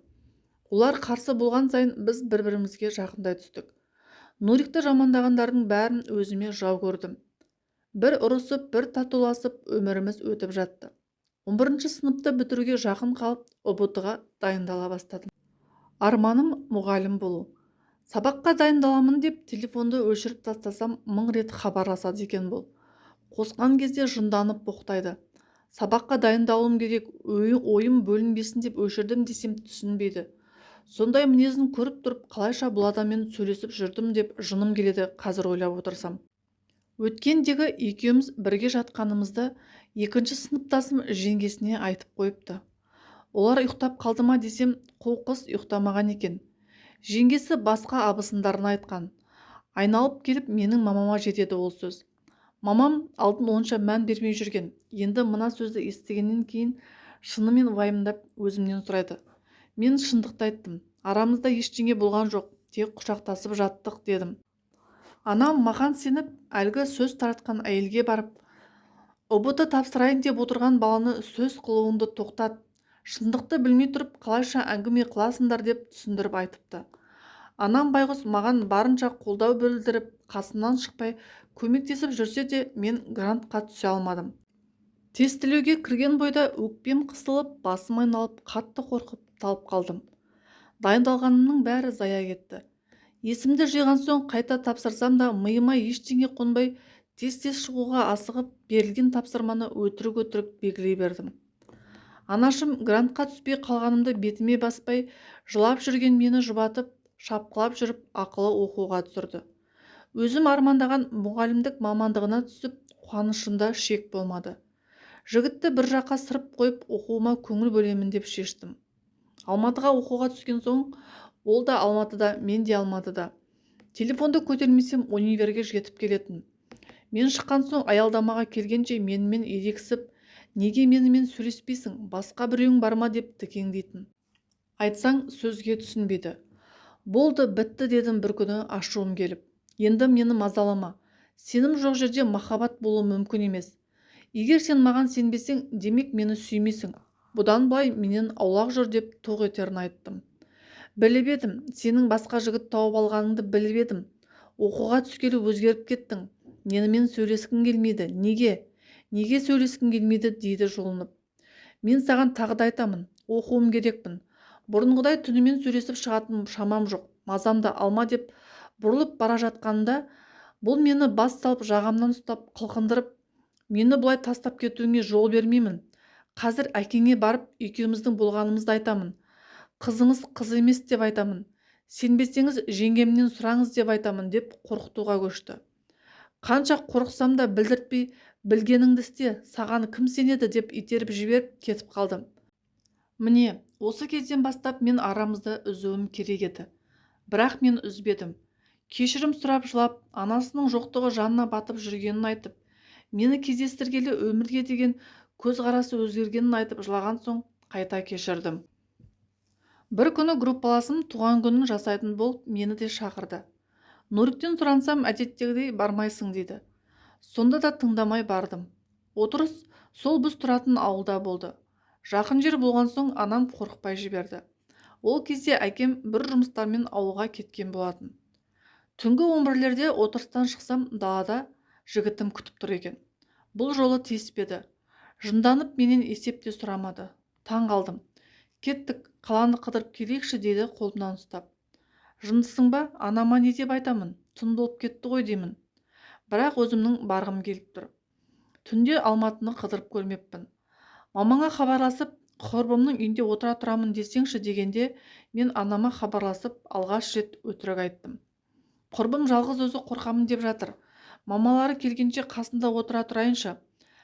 Олар қарсы болған сайын біз бір-бірімізге жақындай түстік. Нурикті жамандағандардың бәрін өзіме жау көрдім. Бір ұрысып, бір татуласып өміріміз өтіп жатты. 11-ші сыныпты бітіруге жақын қалып, ұбт-ға дайындала бастадым. Арманым мұғалім болу. Сабаққа дайындаламын деп телефонды өшіріп тастасам 1000 рет хабарласады екен бұл. Қосқан кезде жынданып боқтайды. Сабаққа дайындалуым керек, ойым бөлінбесін деп өшірдім десем түсінбейді. Сондай мінезін көріп тұрып, қалайша бұл адаммен сөйлесіп жүрдім деп жыным келеді қазір ойлап отырсам. Өткендегі екеуміз бірге жатқанымызды екінші сыныптасым жеңгесіне айтып қойыпты. Олар ұйықтап қалды ма десем, қу қыз ұйықтамаған екен. Жеңгесі басқа абысындарын айтқан. Айналып келіп менің мамама жетеді ол сөз. Мамам алдын онша мән бермей жүрген. Енді мына сөзді естігеннен кейін шынымен уайымдап өзімнен сұрайды. Мен шындықты айттым. Арамызда ештеңе болған жоқ, тек құшақтасып жаттық дедім. Анам маған сеніп, әлгі сөз таратқан әйелге барып, ұбт тапсырайын деп отырған баланы сөз қылуыңды тоқтат. Шындықты білмей тұрып, қалайша әңгіме қыласыңдар деп түсіндіріп айтыпты. Анам байғұс маған барынша қолдау білдіріп, қасымнан шықпай көмектесіп жүрсе де мен грантқа түсе алмадым. Тестілеуге кірген бойда өкпем қысылып, басым айналып, қатты қорқып талып қалдым. Дайындалғанымның бәрі зая кетті. Есімді жиған соң қайта тапсырсам да миыма ештеңе қонбай, тез-тез шығуға асығып, берілген тапсырманы өтірік-өтірік белгілей бердім. Анашым грантқа түспей қалғанымды бетіме баспай, жылап жүрген мені жұбатып, шапқылап жүріп, ақылы оқуға түсірді. Өзім армандаған мұғалімдік мамандығына түсіп, қуанышымда шек болмады. Жігітті бір жаққа сырып қойып, оқуыма көңіл бөлемін деп шештім. Алматыға оқуға түскен соң, ол да Алматыда, мен де Алматыда. Телефонды көтермесем универге жетіп келетін. Мен шыққан соң аялдамаға келгенше менімен ерегісіп, неге менімен сөйлеспейсің, басқа біреуің бар ма деп тікеңдейтін. Айтсаң сөзге түсінбейді. Болды, бітті дедім бір күні ашуым келіп. Енді мені мазалама. Сенім жоқ жерде махаббат болуы мүмкін емес. Егер сен маған сенбесең, демек мені сүймейсің. Бұдан былай менен аулақ жүр деп тоқ етерін айттым. Біліп едім, сенің басқа жігіт тауып алғаныңды біліп едім. Оқуға түскелі өзгеріп кеттің. Менімен сөйлескің келмейді. Неге? Неге сөйлескің келмейді дейді жұлынып. Мен саған тағы да айтамын, оқуым керекпін. Бұрынғыдай түнімен сөйлесіп шығатын шамам жоқ, мазамды алма деп бұрылып бара жатқанда, бұл мені бас салып жағамнан ұстап қылқындырып, мені бұлай тастап кетуіңе жол бермеймін. Қазір әкеңе барып екеуміздің болғанымызды айтамын. Қызыңыз қыз емес деп айтамын. Сенбесеңіз жеңгемнен сұраңыз деп айтамын деп қорқытуға көшті. Қанша қорықсам да білдіртпей, білгеніңді істе, саған кім сенеді деп итеріп жіберіп кетіп қалдым. Міне, осы кезден бастап мен арамызды үзуім керек еді. Бірақ мен үзбедім. Кешірім сұрап жылап, анасының жоқтығы жанына батып жүргенін айтып, мені кездестіргелі өмірге деген көзқарасы өзгергенін айтып жылаған соң қайта кешірдім. Бір күні группаласым туған күнін жасайтын болып мені де шақырды. Нұриктен сұрансам әдеттегідей бармайсың дейді. Сонда да тыңдамай бардым. Отырыс сол біз тұратын ауылда болды. Жақын жер болған соң анам қорықпай жіберді. Ол кезде әкем бір жұмыстармен ауылға кеткен болатын. Түнгі 11-лерде отырыстан шықсам далада жігітім күтіп тұр екен. Бұл жолы тиіспеді. Жынданып менен есепте сұрамады. Таң қалдым. Кеттік, қаланы қыдырып келейікші дейді қолымнан ұстап. Жындысың ба, анама не деп айтамын, түн болып кетті ғой деймін. Бірақ өзімнің барғым келіп тұр. Түнде Алматыны қыдырып көрмеппін. Мамаңа хабарласып, құрбымның үйінде отыра тұрамын десеңші дегенде, мен анама хабарласып алғаш рет өтірік айттым. Құрбым жалғыз өзі қорқамын деп жатыр. Мамалары келгенше қасында отыра тұрайыншы.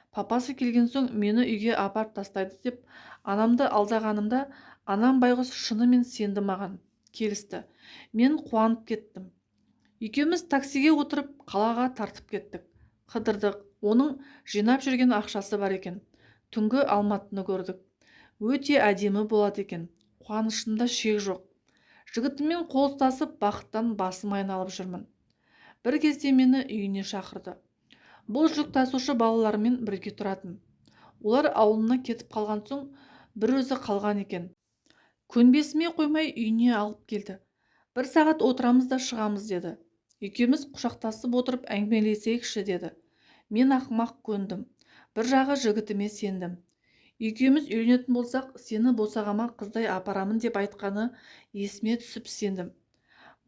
Папасы келген соң мені үйге апарып тастайды деп анамды алдағанымда, анам байғұс шынымен сенді маған. Келісті. Мен қуанып кеттім. Екеуміз таксиге отырып қалаға тартып кеттік. Қыдырдық. Оның жинап жүрген ақшасы бар екен. Түнгі Алматыны көрдік. Өте әдемі болады екен. Қуанышымда шек жоқ. Жігітіммен қол ұстасып бақыттан басым айналып жүрмін. Бір кезде мені үйіне шақырды. Бұл жүк тасушы балалармен бірге тұратын. Олар ауылына кетіп қалған соң бір өзі қалған екен. Көнбесіме қоймай үйіне алып келді. Бір сағат отырамыз да шығамыз деді. Екеуміз құшақтасып отырып әңгімелесейікші деді. Мен ақымақ көндім. Бір жағы жігітіме сендім. Екеуміз үйленетін болсақ, сені босағама қыздай апарамын деп айтқаны есіме түсіп сендім.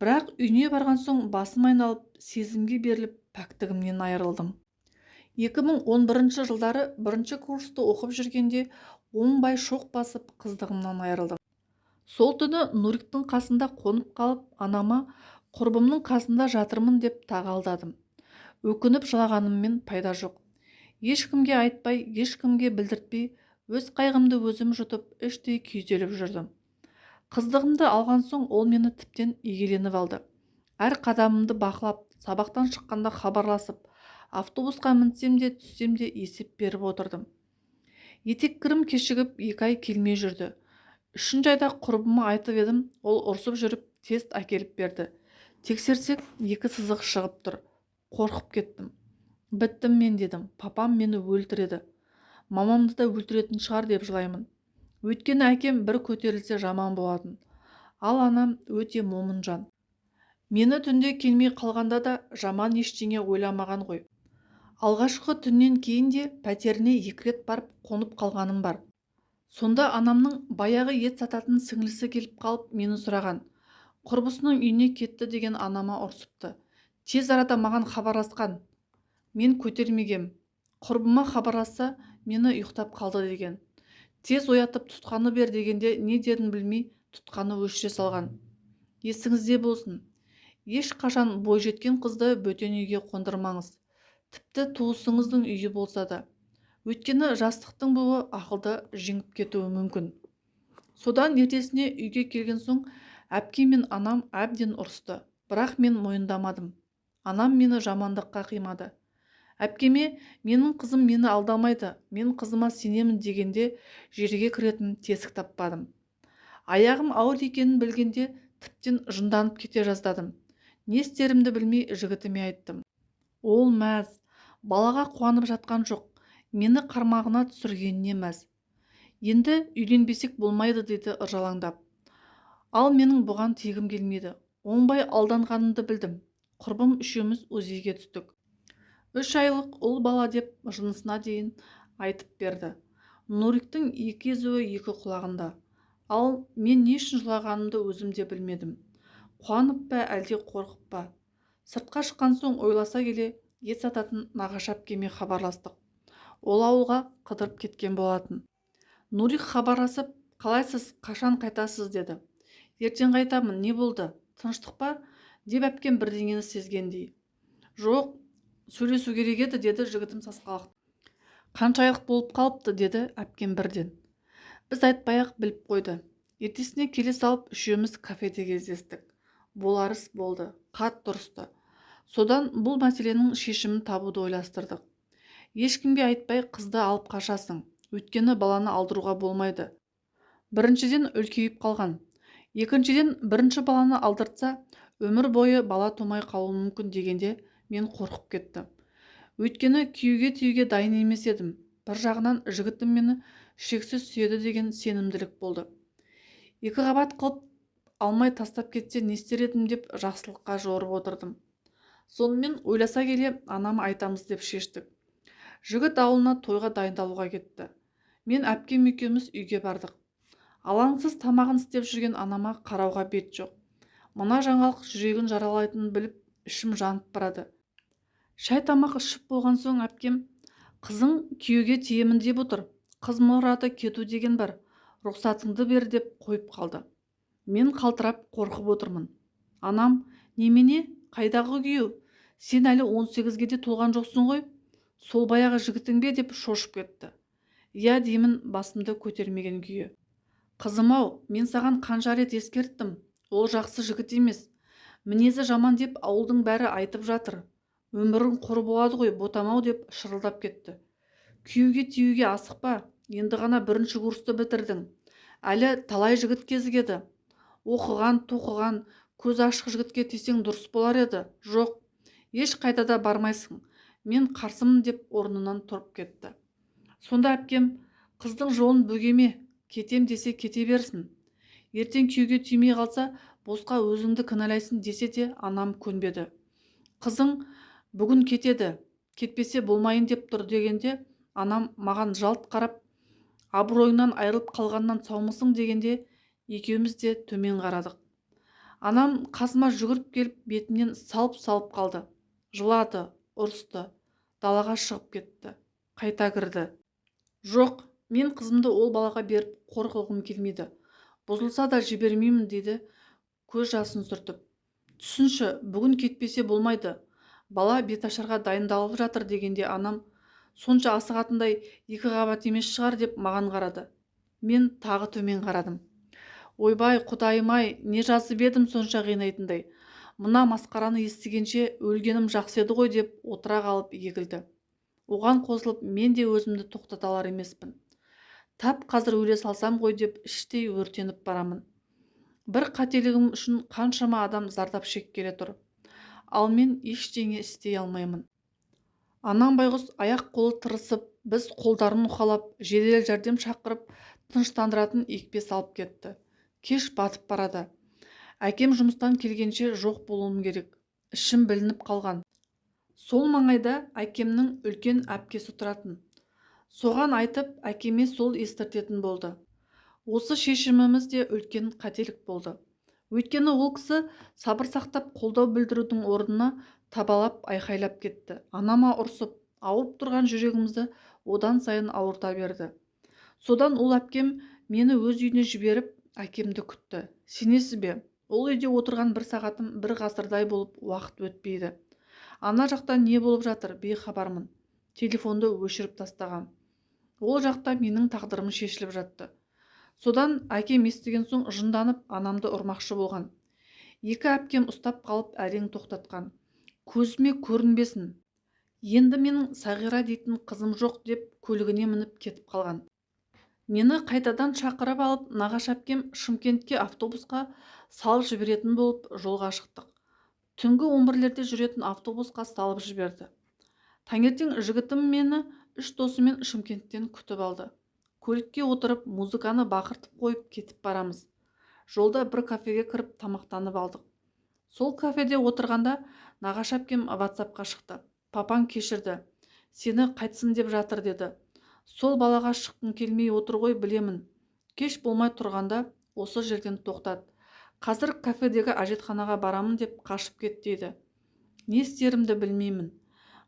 Бірақ үйіне барған соң басым айналып, сезімге беріліп, пәктігімнен айырылдым. 2011 жылдары бірінші курсты оқып жүргенде оңбай шоқ басып қыздығымнан айырылдым. Сол түні Нуриктің қасында қонып қалып, анама құрбымның қасында жатырмын деп тағы алдадым. Өкініп жылағаныммен пайда жоқ. Ешкімге айтпай, ешкімге білдіртпей, өз қайғымды өзім жұтып, іштей күйзеліп жүрдім. Қыздығымды алған соң ол мені тіптен игеленіп алды. Әр қадамымды бақылап, сабақтан шыққанда хабарласып, автобусқа мінсем де түссем де есеп беріп отырдым. Етеккірім кешігіп 2 ай келмей жүрді. 3-ші айда құрбыма айтып едім, ол ұрсып жүріп тест әкеліп берді. Тексерсек 2 сызық шығып тұр. Қорқып кеттім. Біттім мен дедім. Папам мені өлтіреді. Мамамды да өлтіретін шығар деп жылаймын. Өйткені әкем бір көтерілсе жаман болатын. Ал анам өте момын жан. Мені түнде келмей қалғанда да жаман ештеңе ойламаған ғой. Алғашқы түннен кейін де пәтеріне 2 рет барып қонып қалғаным бар. Сонда анамның баяғы ет сататын сіңлісі келіп қалып мені сұраған. Құрбысының үйіне кетті деген анама ұрсыпты. Тез арада маған хабарласқан. Мен көтермегем. Құрбыма хабарласса, мені ұйықтап қалды деген. Тез оятып тұтқаны бер дегенде не дерін білмей тұтқаны өшіре салған. Есіңізде болсын. Ешқашан бойжеткен қызды бөтен үйге қондырмаңыз. Тіпті туысыңыздың үйі болса да. Өйткені жастықтың буы ақылды жеңіп кетуі мүмкін. Содан ертесіне үйге келген соң әпкем мен анам әбден ұрысты. Бірақ мен мойындамадым. Анам мені жамандыққа қимады. Әпкеме менің қызым мені алдамайды, мен қызыма сенемін дегенде жерге кіретін тесік таппадым. Аяғым ауыр екенін білгенде тіптен жынданып кете жаздадым. Не істерімді білмей жігітіме айттым. Ол мәз, балаға қуанып жатқан жоқ, мені қармағына түсіргеніне мәз. Енді үйленбесек болмайды деді ыржалаңдап. Ал менің бұған тегім келмейді. Оңбай алданғанымды білдім. Құрбым үшеуміз УЗИ-ге түстік. 3 айлық ұл бала деп жынысына дейін айтып берді. Нуриктің 2 езуі 2 құлағында. Ал мен не үшін жылағанымды өзім де білмедім. Қуанып па әлде қорқып па? Сыртқа шыққан соң ойласа келе ет сататын нағашы әпкеме хабарластық. Ол ауылға қыдырып кеткен болатын. Нурик хабарласып, қалайсыз, қашан қайтасыз деді. Ертең қайтамын, не болды? Тыныштық па? Деп әпкем бірдеңені сезгендей. Жоқ, сөйлесу керек еді деді жігітім сасқалақтап. Қаншайлық болып қалыпты деді әпкем бірден. Біз айтпай-ақ біліп қойды. Ертесіне келе салып үшеуміз кафеде кездестік. Боларыс болды, қатты ұрысты. Содан бұл мәселенің шешімін табуды ойластырдық. Ешкімге айтпай қызды алып қашасың. Өйткені баланы алдыруға болмайды. Біріншіден үлкейіп қалған. Екіншіден бірінші баланы алдыртса, өмір бойы бала тумай қалуы мүмкін дегенде мен қорқып кеттім. Өйткені күйеуге тиюге дайын емес едім. Бір жағынан жігітім мені шексіз сүйеді деген сенімділік болды. 2 қабат қылып алмай тастап кетсе не істер едім деп жақсылыққа жорып отырдым. Сонымен ойласа келе анам айтамыз деп шештік. Жігіт ауылына тойға дайындалуға кетті. Мен әпкем екеуміз үйге бардық. Алаңсыз тамағын істеп жүрген анама қарауға бет жоқ. Мына жаңалық жүрегін жаралайтынын біліп, ішім жанып барады. Шай тамақ ішіп болған соң әпкем, қызың күйеуге тиемін деп отыр. Қыз мұраты кету деген бар. Рұқсатыңды бер деп қойып қалды. Мен қалтырап қорқып отырмын. Анам, немене, қайдағы күйеу? Сен әлі 18-ге де толған жоқсың ғой? Сол баяғы жігітің бе деп шошып кетті. Иә деймін басымды көтермеген күйі. Қызым-ау, мен саған қанша рет ескерттім. Ол жақсы жігіт емес. Мінезі жаман деп ауылдың бәрі айтып жатыр. Өмірің құр болады ғой, ботам-ау деп шырылдап кетті. Күйеуге тиюге асықпа. Енді ғана 1-ші курсты бітірдің. Әлі талай жігіт кезігеді. Оқыған, тоқыған, көз ашық жігітке тисең дұрыс болар еді. Жоқ, еш қайда бармайсың. Мен қарсымын деп орнынан тұрып кетті. Сонда әпкем, қыздың жолын бөгеме, кетем десе кете берсін. Ертең күйеуге тимей қалса, босқа өзіңді кінәлайсың десе де анам көнбеді. Қызың бүгін кетеді, кетпесе болмайын деп тұр дегенде, анам маған жалт қарап, абыройыңнан айырылып қалғаннан саумысың дегенде, екеуміз де төмен қарадық. Анам қасыма жүгіріп келіп бетімнен салып қалды. Жылады, ұрысты. далаға шығып кетті. Қайта кірді. Жоқ, мен қызымды ол балаға беріп қор қылғым келмейді. Бұзылса да жібермеймін дейді көз жасын сүртіп. Түсінші, бүгін кетпесе болмайды. Бала беташарға дайындалып жатыр дегенде анам сонша асығатындай 2 қабат емес шығар деп маған қарады. Мен тағы төмен қарадым. Ойбай, құдайым-ай, не жазып едім сонша қинайтындай. Мына масқараны естігенше өлгенім жақсы еді ғой деп отыра қалып егілді. Оған қосылып мен де өзімді тоқтата алар емеспін. Тап қазір өле салсам ғой деп іштей өртеніп барамын. Бір қателігім үшін қаншама адам зардап шеккелі тұр. Ал мен ештеңе істей алмаймын. Анам байғұс аяқ-қолы тырысып, біз қолдарын уқалап, жедел жәрдем шақырып, тыныштандыратын екпе салып кетті. Кеш батып барады. Әкем жұмыстан келгенше жоқ болуым керек. Ішім білініп қалған. Сол маңайда әкемнің үлкен әпкесі тұратын. Соған айтып, әкеме сол естіртетін болды. Осы шешіміміз де үлкен қателік болды. Өйткені ол кісі сабыр сақтап қолдау білдірудің орнына табалап айқайлап кетті. Анама ұрсып, ауырып тұрған жүрегімізді одан сайын ауырта берді. Содан ол әпкем мені өз үйіне жіберіп, әкемді күтті. Сенесіз бе? Ол үйде отырған 1 сағатым 1 ғасырдай болып уақыт өтпейді. Ана жақта не болып жатыр бейхабармын. Телефонды өшіріп тастағам. Ол жақта менің тағдырым шешіліп жатты. Содан әкем естіген соң жынданып анамды ұрмақшы болған. 2 әпкем ұстап қалып әрең тоқтатқан. Көзіме көрінбесін. Енді менің Сағира дейтін қызым жоқ деп көлігіне мініп кетіп қалған. Мені қайтадан шақырып алып, нағаш әпкем Шымкентке автобусқа салып жіберетін болып жолға шықтық. Түнгі 11-лерде жүретін автобусқа салып жіберді. Таңертең жігітім мені 3 досымен Шымкенттен күтіп алды. Көлікке отырып, музыканы бақыртып қойып кетіп барамыз. Жолда бір кафеге кіріп тамақтанып алдық. Сол кафеде отырғанда нағаш әпкем WhatsApp-қа шықты. Папаң кешірді. Сені қайтсын деп жатыр деді. Сол балаға шыққың келмей отыр ғой, білемін. Кеш болмай тұрғанда осы жерден тоқтат. Қазір кафедегі әжетханаға барамын деп қашып кет дейді. Не істерімді білмеймін.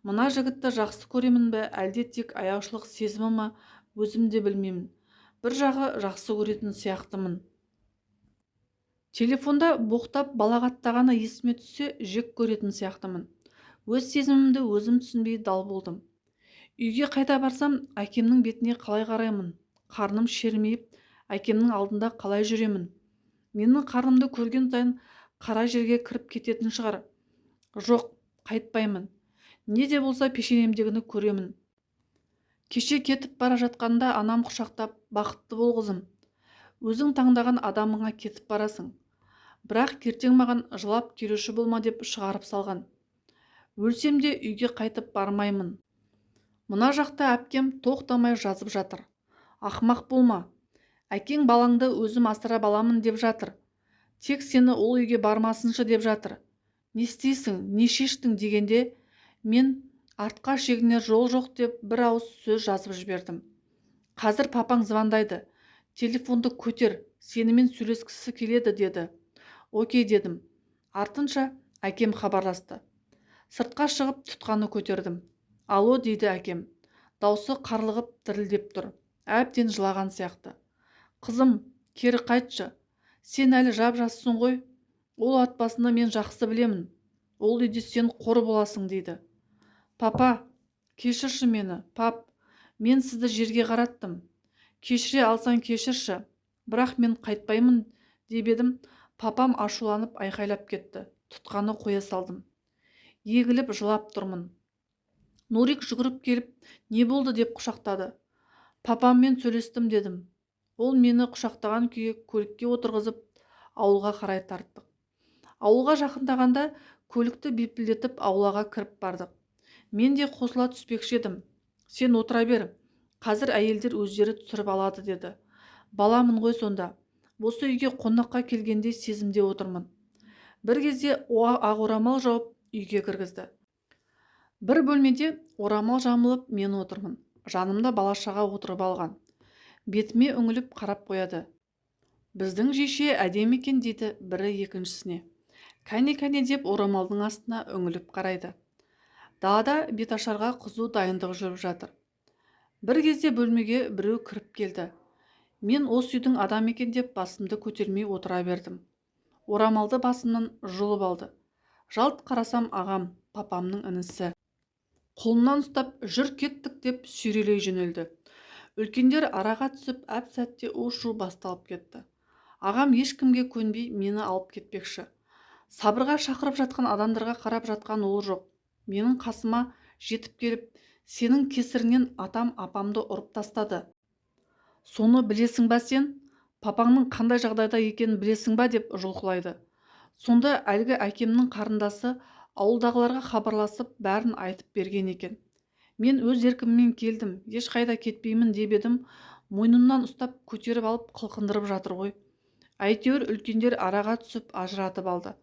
Мына жігітті жақсы көремін бе, әлде тек аяушылық сезімі ма, өзім де білмеймін. Бір жағы жақсы көретін сияқтымын. Телефонда боқтап балағаттағаны есіме түссе, жек көретін сияқтымын. Өз сезімімді өзім түсінбей дал болдым. Үйге қайта барсам, әкемнің бетіне қалай қараймын? Қарным шермейіп, әкемнің алдында қалай жүремін? Менің қарнымды көрген сайын қара жерге кіріп кететін шығар. Жоқ, қайтпаймын. Не де болса пешенемдегіні көремін. Кеше кетіп бара жатқанда анам құшақтап, бақытты бол қызым. Өзің таңдаған адамыңа кетіп барасың. Бірақ ертең маған жылап келуші болма деп шығарып салған. Өлсем де үйге қайтып бармаймын. Мына жақта әпкем тоқтамай жазып жатыр. Ақымақ болма. Әкең балаңды өзім асырап аламын деп жатыр. Тек сені ол үйге бармасыншы деп жатыр. Не істейсің, не шештің дегенде, мен артқа шегіне жол жоқ деп бір ауыз сөз жазып жібердім. Қазір папаң звондайды. Телефонды көтер, сенімен сөйлескісі келеді деді. Окей дедім. Артынша әкем хабарласты. Сыртқа шығып тұтқаны көтердім. Алло дейді әкем. Даусы қарлығып дірілдеп тұр. Әбден жылаған сияқты. Қызым, кері қайтшы. Сен әлі жап-жассың ғой. Ол отбасыны мен жақсы білемін. Ол үйде сен қор боласың дейді. Папа, кешірші мені, пап. Мен сізді жерге қараттым. Кешіре алсаң кешірші. Бірақ мен қайтпаймын деп едім. Папам ашуланып айқайлап кетті. Тұтқаны қоя салдым. Егіліп жылап тұрмын. Нурик жүгіріп келіп, не болды деп құшақтады. Папаммен сөйлестім дедім. Ол мені құшақтаған күйі көлікке отырғызып, ауылға қарай тарттық. Ауылға жақындағанда көлікті бепілдетіп аулаға кіріп бардық. Мен де қосыла түспекші едім. Сен отыра бер. Қазір әйелдер өздері түсіріп алады деді. Баламын ғой сонда. Осы үйге қонаққа келгенде сезімде отырмын. Бір кезде ақ орамал жауып үйге кіргізді. Бір бөлмеде орамал жамылып мен отырмын. Жанымда бала-шаға отырып алған. Бетіме үңіліп қарап қояды. Біздің жеше әдемі екен дейді бірі екіншісіне. Кәне деп орамалдың астына үңіліп қарайды. Далада беташарға қызу дайындық жүріп жатыр. Бір кезде бөлмеге біреу кіріп келді. Мен осы үйдің адамы екен деп басымды көтермей отыра бердім. Орамалды басымнан жұлып алды. Жалт қарасам ағам, папамның інісі. Қолымнан ұстап жүр кеттік деп сүйрелей жөнелді. Үлкендер араға түсіп әп-сәтте у-шу басталып кетті. Ағам ешкімге көнбей мені алып кетпекші. Сабырға шақырып жатқан адамдарға қарап жатқан ол жоқ. Менің қасыма жетіп келіп, сенің кесіріңнен атам апамды ұрып тастады. Соны білесің ба сен? Папаңның қандай жағдайда екенін білесің ба деп жұлқылайды. Сонда әлгі әкемнің қарындасы ауылдағыларға хабарласып бәрін айтып берген екен. Мен өз еркіммен келдім, ешқайда кетпеймін деп едім, мойнымнан ұстап көтеріп алып қылқындырып жатыр ғой. Әйтеуір үлкендер араға түсіп ажыратып алды.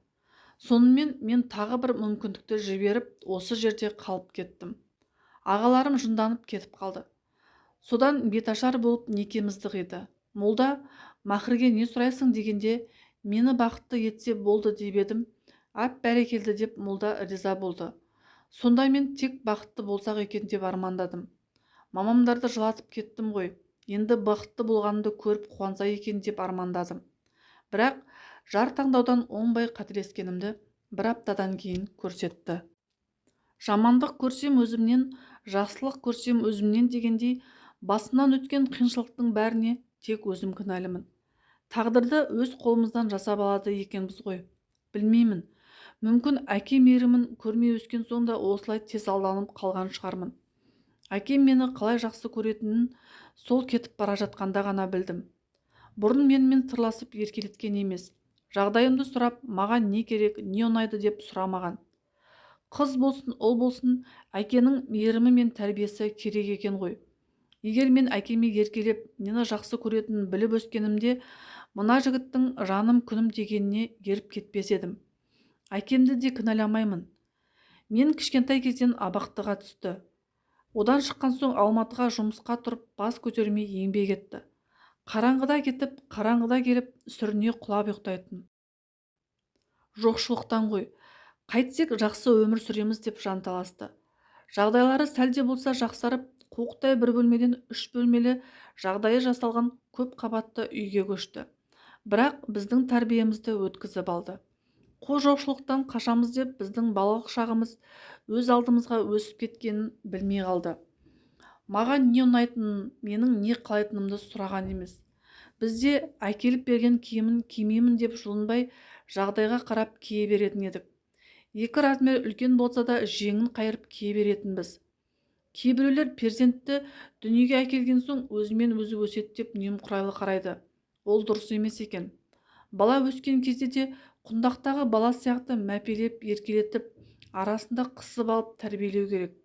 Сонымен мен тағы бір мүмкіндікті жіберіп, осы жерде қалып кеттім. Ағаларым жынданып кетіп қалды. Содан беташар болып некемізді қиды. Молда, махрге не сұрайсың дегенде, мені бақытты етсе болды деп едім. Әп бәрекелді деп молда риза болды. Сонда мен тек бақытты болсақ екен деп армандадым. Мамамдарды жылатып кеттім ғой. Енді бақытты болғанымды көріп қуанса екен деп армандадым. Бірақ жар таңдаудан оңбай қателескенімді бір аптадан кейін көрсетті. Жамандық көрсем өзімнен, жақсылық көрсем өзімнен дегендей, басымнан өткен қиыншылықтың бәріне тек өзім кінәлімін. Тағдырды өз қолымыздан жасап алады екенбіз ғой. Білмеймін. Мүмкін әке мейірімін көрмей өскен соң да осылай тез алданып қалған шығармын. Әкем мені қалай жақсы көретінін сол кетіп бара жатқанда ғана білдім. Бұрын менімен сырласып еркелеткен емес. Жағдайымды сұрап, маған не керек, не ұнайды деп сұрамаған. Қыз болсын, ұл болсын, әкенің мейірімі мен тәрбиесі керек екен ғой. Егер мен әкеме еркелеп, нені жақсы көретінін біліп өскенімде, мына жігіттің жаным күнім дегеніне еріп кетпес едім. Әкемді де кінәламаймын. Мен кішкентай кезден абақтыға түсті. Одан шыққан соң Алматыға жұмысқа тұрып бас көтермей еңбек етті. Қараңғыда кетіп, қараңғыда келіп, сүріне құлап ұйықтайтын. Жоқшылықтан ғой. Қайтсек жақсы өмір сүреміз деп жанталасты. Жағдайлары сәлде болса жақсарып, қуықтай бір бөлмеден 3 бөлмелі жағдайы жасалған көп қабатты үйге көшті. Бірақ біздің тәрбиемізді өткізіп алды. Қол жоқшылықтан қашамыз деп біздің балалық шағымыз өз алдымызға өсіп кеткенін білмей қалды. Маған не ұнайтынын, менің не қалайтынымды сұраған емес. Бізде әкеліп берген киімін кимеймін деп жұлынбай, жағдайға қарап кие беретін едік. Екі размер үлкен болса да жеңін қайырып кие беретінбіз. Кейбіреулер перзентті дүниеге әкелген соң өзімен өзі өседі деп немқұрайлы қарайды. Ол дұрыс емес екен. Бала өскен кезде де құндақтағы бала сияқты мәпелеп, еркелетіп, арасында қысып алып тәрбиелеу керек.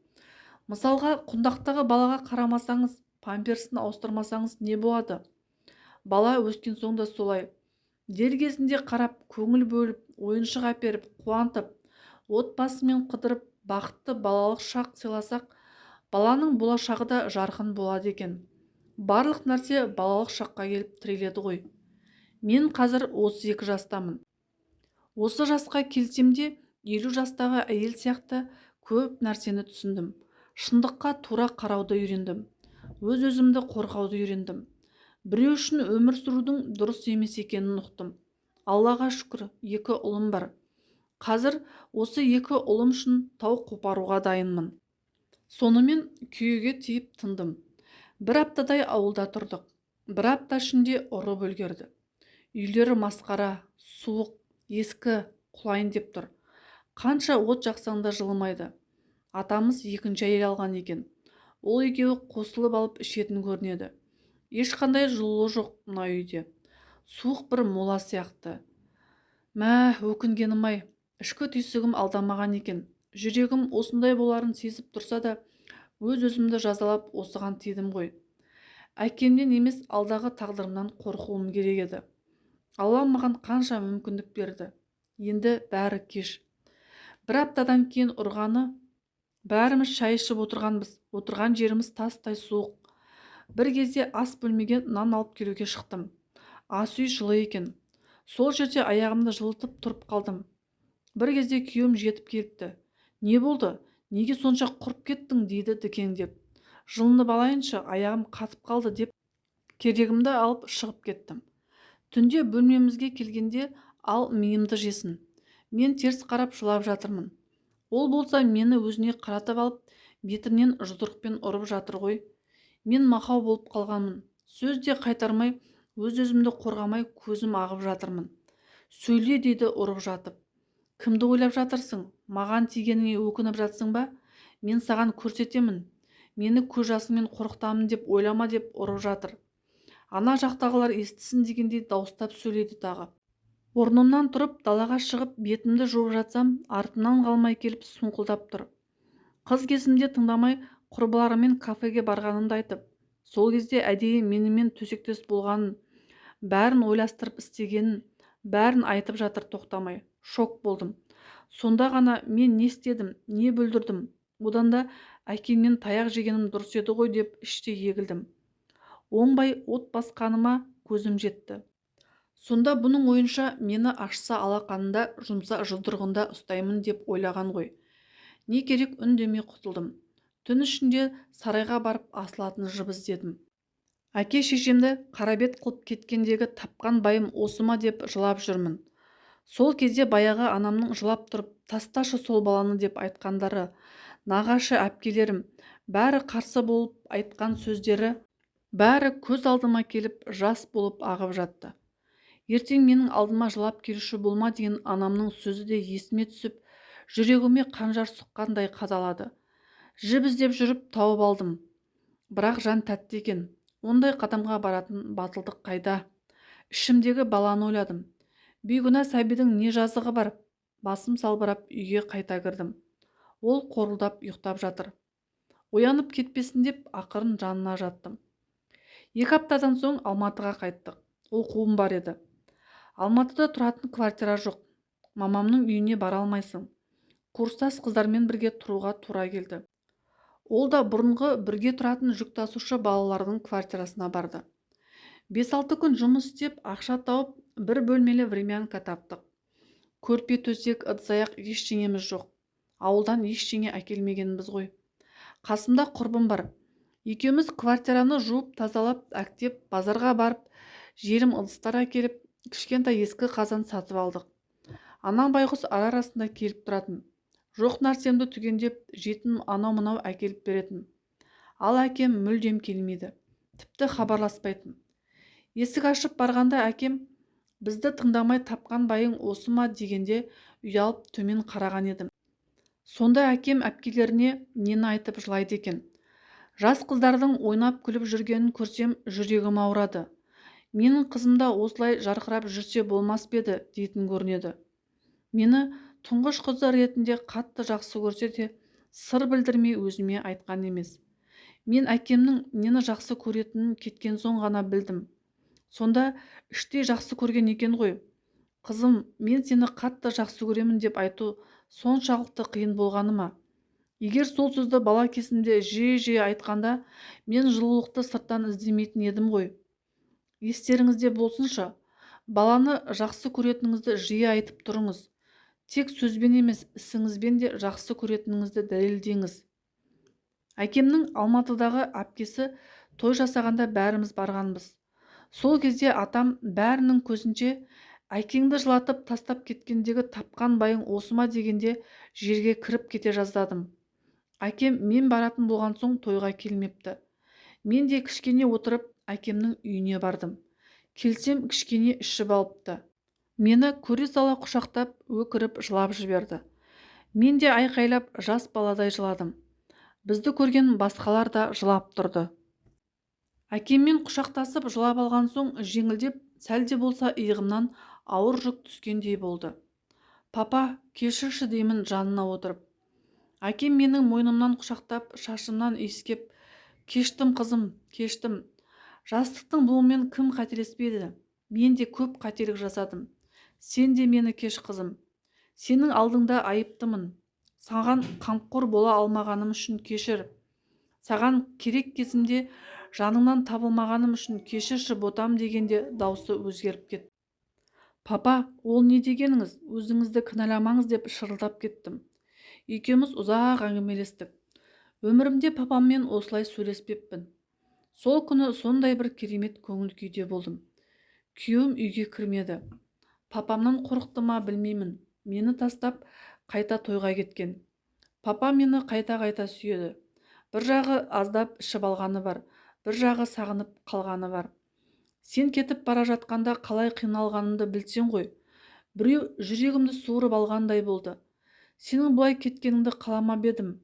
Мысалға, құндақтағы балаға қарамасаңыз, памперсін ауыстырмасаңыз не болады? Бала өскен соң да солай. Дер кезінде қарап, көңіл бөліп, ойыншық әперіп, қуантып, отбасымен қыдырып, бақытты балалық шақ сыйласақ, баланың болашағы да жарқын болады екен. Барлық нәрсе балалық шаққа келіп тіреледі ғой. Мен қазір 32 жастамын. Осы жасқа келсем де 50 жастағы әйел сияқты көп нәрсені түсіндім. Шындыққа тура қарауды үйрендім. Өз-өзімді қорғауды үйрендім. Біреу үшін өмір сүрудің дұрыс емес екенін ұқтым. Аллаға шүкір, 2 ұлым бар. Қазір осы 2 ұлым үшін тау қопаруға дайынмын. Сонымен күйеуге тиіп тындым. Бір аптадай ауылда тұрдық. Бір апта ішінде ұрып үлгерді. Үйлері масқара, суық, ескі, құлайын деп тұр. Қанша от жақсаң да жылымайды. Атамыз 2-ші әйел алған екен. Ол екеуі қосылып алып ішетін көрінеді. Ешқандай жылуы жоқ мына үйде. Суық бір мола сияқты. Мә, өкінгенім-ай, ішкі түйсігім алдамаған екен. Жүрегім осындай боларын сезіп тұрса да, өз-өзімді жазалап осыған тидім ғой. Әкемнен емес, алдағы тағдырымнан қорқуым керек еді. Алла маған қанша мүмкіндік берді. Енді бәрі кеш. Бір аптадан кейін ұрғаны, бәріміз шай ішіп отырған жеріміз тастай суық. Бір кезде ас бөлмеге нан алып келуге шықтым. Ас үй жылы екен. Сол жерде аяғымды жылытып тұрып қалдым. Бір кезде күйеуім жетіп келіпті. Не болды? неге сонша құрып кеттің дейді дікеңдеп. Жылынып алайыншы, аяғым қатып қалды деп керегімді алып шығып кеттім. Түнде бөлмемізге келгенде ал миымды жесін. Мен теріс қарап жылап жатырмын. Ол болса мені өзіне қаратып алып, бетімнен жұдырықпен ұрып жатыр ғой. Мен мақау болып қалғанмын. Сөз де қайтармай, өз-өзімді қорғамай көзім ағып жатырмын. Сөйле дейді ұрып жатып. Кімді ойлап жатырсың? Маған тигеніңе өкініп жатсың ба? Мен саған көрсетемін. Мені көз жасыңмен қорқытамын деп ойлама деп ұрып жатыр. Ана жақтағылар естісін дегендей дауыстап сөйлейді тағы. Орнымнан тұрып далаға шығып бетімді жуып жатсам, артымнан қалмай келіп сұңқылдап тұр. Қыз кезімде тыңдамай құрбыларыммен кафеге барғанымды айтып, сол кезде әдейі менімен төсектес болғанын, бәрін ойластырып істегенін, бәрін айтып жатыр тоқтамай. Шок болдым. Сонда ғана мен не істедім, не бүлдірдім. Одан да әкемнен таяқ жегенім дұрыс еді ғой деп іштей егілдім. Оңбай от басқаныма көзім жетті. Сонда бұның ойынша мені ашса алақанында, жұмса жұдырығында ұстаймын деп ойлаған ғой. Не керек үндемей құтылдым. Түн ішінде сарайға барып асылатын жып іздедім. Әке шешемді қарабет қылып кеткендегі тапқан байым осы ма деп жылап жүрмін. Сол кезде баяғы анамның жылап тұрып, тасташы сол баланы деп айтқандары, нағашы әпкелерім, бәрі қарсы болып айтқан сөздері, бәрі көз алдыма келіп жас болып ағып жатты. Ертең менің алдыма жылап келуші болма деген анамның сөзі де есіме түсіп, жүрегіме қанжар сұққандай қадалады. Жіп іздеп жүріп тауып алдым. Бірақ жан тәтті екен. Ондай қадамға баратын батылдық қайда? Ішімдегі баланы ойладым. Бейгүнә сәбидің не жазығы бар? Басым салбырап үйге қайта кірдім. Ол қорылдап ұйықтап жатыр. Оянып кетпесін деп ақырын жанына жаттым. 2 аптадан соң Алматыға қайттық. Оқуым бар еді. Алматыда тұратын квартира жоқ. Мамамның үйіне бара алмайсың. Курстас қыздармен бірге тұруға тура келді. Ол да бұрынғы бірге тұратын жүк тасушы балалардың квартирасына барды. 5-6 күн жұмыс істеп, ақша тауып, бір бөлмелі времянка таптық. Көрпе төсек, ыдыс-аяқ ештеңеміз жоқ. Ауылдан ештеңе әкелмегенбіз ғой. Қасымда құрбым бар. Екеуміз квартираны жуып, тазалап, әктеп, базарға барып, жерім ыдыстар әкеліп, кішкентай ескі қазан сатып алдық. Анам байғұс ара-арасында келіп тұратын. Жоқ нәрсемді түгендеп, жетім анау-мынау әкеліп беретін. Ал әкем мүлдем келмейді. Тіпті хабарласпайтын. Есік ашып барғанда әкем, бізді тыңдамай тапқан байың осы ма дегенде ұялып төмен қараған едім. Сонда әкем әпкелеріне нені айтып жылайды екен. Жас қыздардың ойнап күліп жүргенін көрсем, жүрегім ауырады. Менің қызымда осылай жарқырап жүрсе болмас па еді дейтін көрінеді. Мені тұңғыш қызы ретінде қатты жақсы көрсе де, сыр білдірмей өзіме айтқан емес. Мен әкемнің нені жақсы көретінін кеткен соң ғана білдім. Сонда іштей жақсы көрген екен ғой. Қызым, мен сені қатты жақсы көремін деп айту соншалықты қиын болғаны ма? Егер сол сөзді бала кезімде жиі айтқанда, мен жылулықты сырттан іздемейтін едім ғой. Естеріңізде болсыншы, баланы жақсы көретініңізді жиі айтып тұрыңыз. Тек сөзбен емес, ісіңізбен де жақсы көретініңізді дәлелдеңіз. Әкемнің Алматыдағы әпкесі той жасағанда бәріміз барғанбыз. Сол кезде атам бәрінің көзінше әкеңді жылатып тастап кеткендегі тапқан байың осы ма дегенде жерге кіріп кете жаздадым. Әкем мен баратын болған соң тойға келмепті. Мен де кішкене отырып әкемнің үйіне бардым. Келсем кішкене ішіп алыпты. Мені көре сала құшақтап, өкіріп жылап жіберді. Мен де айқайлап жас баладай жыладым. Бізді көрген басқалар да жылап тұрды. Әкеммен құшақтасып жылап алған соң жеңілдеп, сәлде болса иығымнан ауыр жүк түскендей болды. Папа, кешірші деймін жанына отырып. Әкем менің мойнымнан құшақтап, шашымнан иіскеп, кештім қызым, кештім. Жастықтың буымен кім қателеспеді? Мен де көп қателік жасадым. Сен де мені кеш қызым. Сенің алдыңда айыптымын. Саған қамқор бола алмағаным үшін кешір. Саған керек кезімде жаныңнан табылмағаным үшін кешірші ботам дегенде даусы өзгеріп кетті. Папа, ол не дегеніңіз? Өзіңізді кінәламаңыз деп шырылдап кеттім. Екеуміз ұзақ әңгімелестік. Өмірімде папаммен осылай сөйлеспеппін. Сол күні сондай бір керемет көңіл күйде болдым. Күйеуім үйге кірмеді. Папамнан қорықты ма білмеймін. Мені тастап қайта тойға кеткен. Папа мені қайта-қайта сүйеді. Бір жағы аздап ішіп алғаны бар, бір жағы сағынып қалғаны бар. Сен кетіп бара жатқанда қалай қиналғанымды білсең ғой. Біреу жүрегімді суырып алғандай болды. Сенің бұлай кеткеніңді қаламап едім.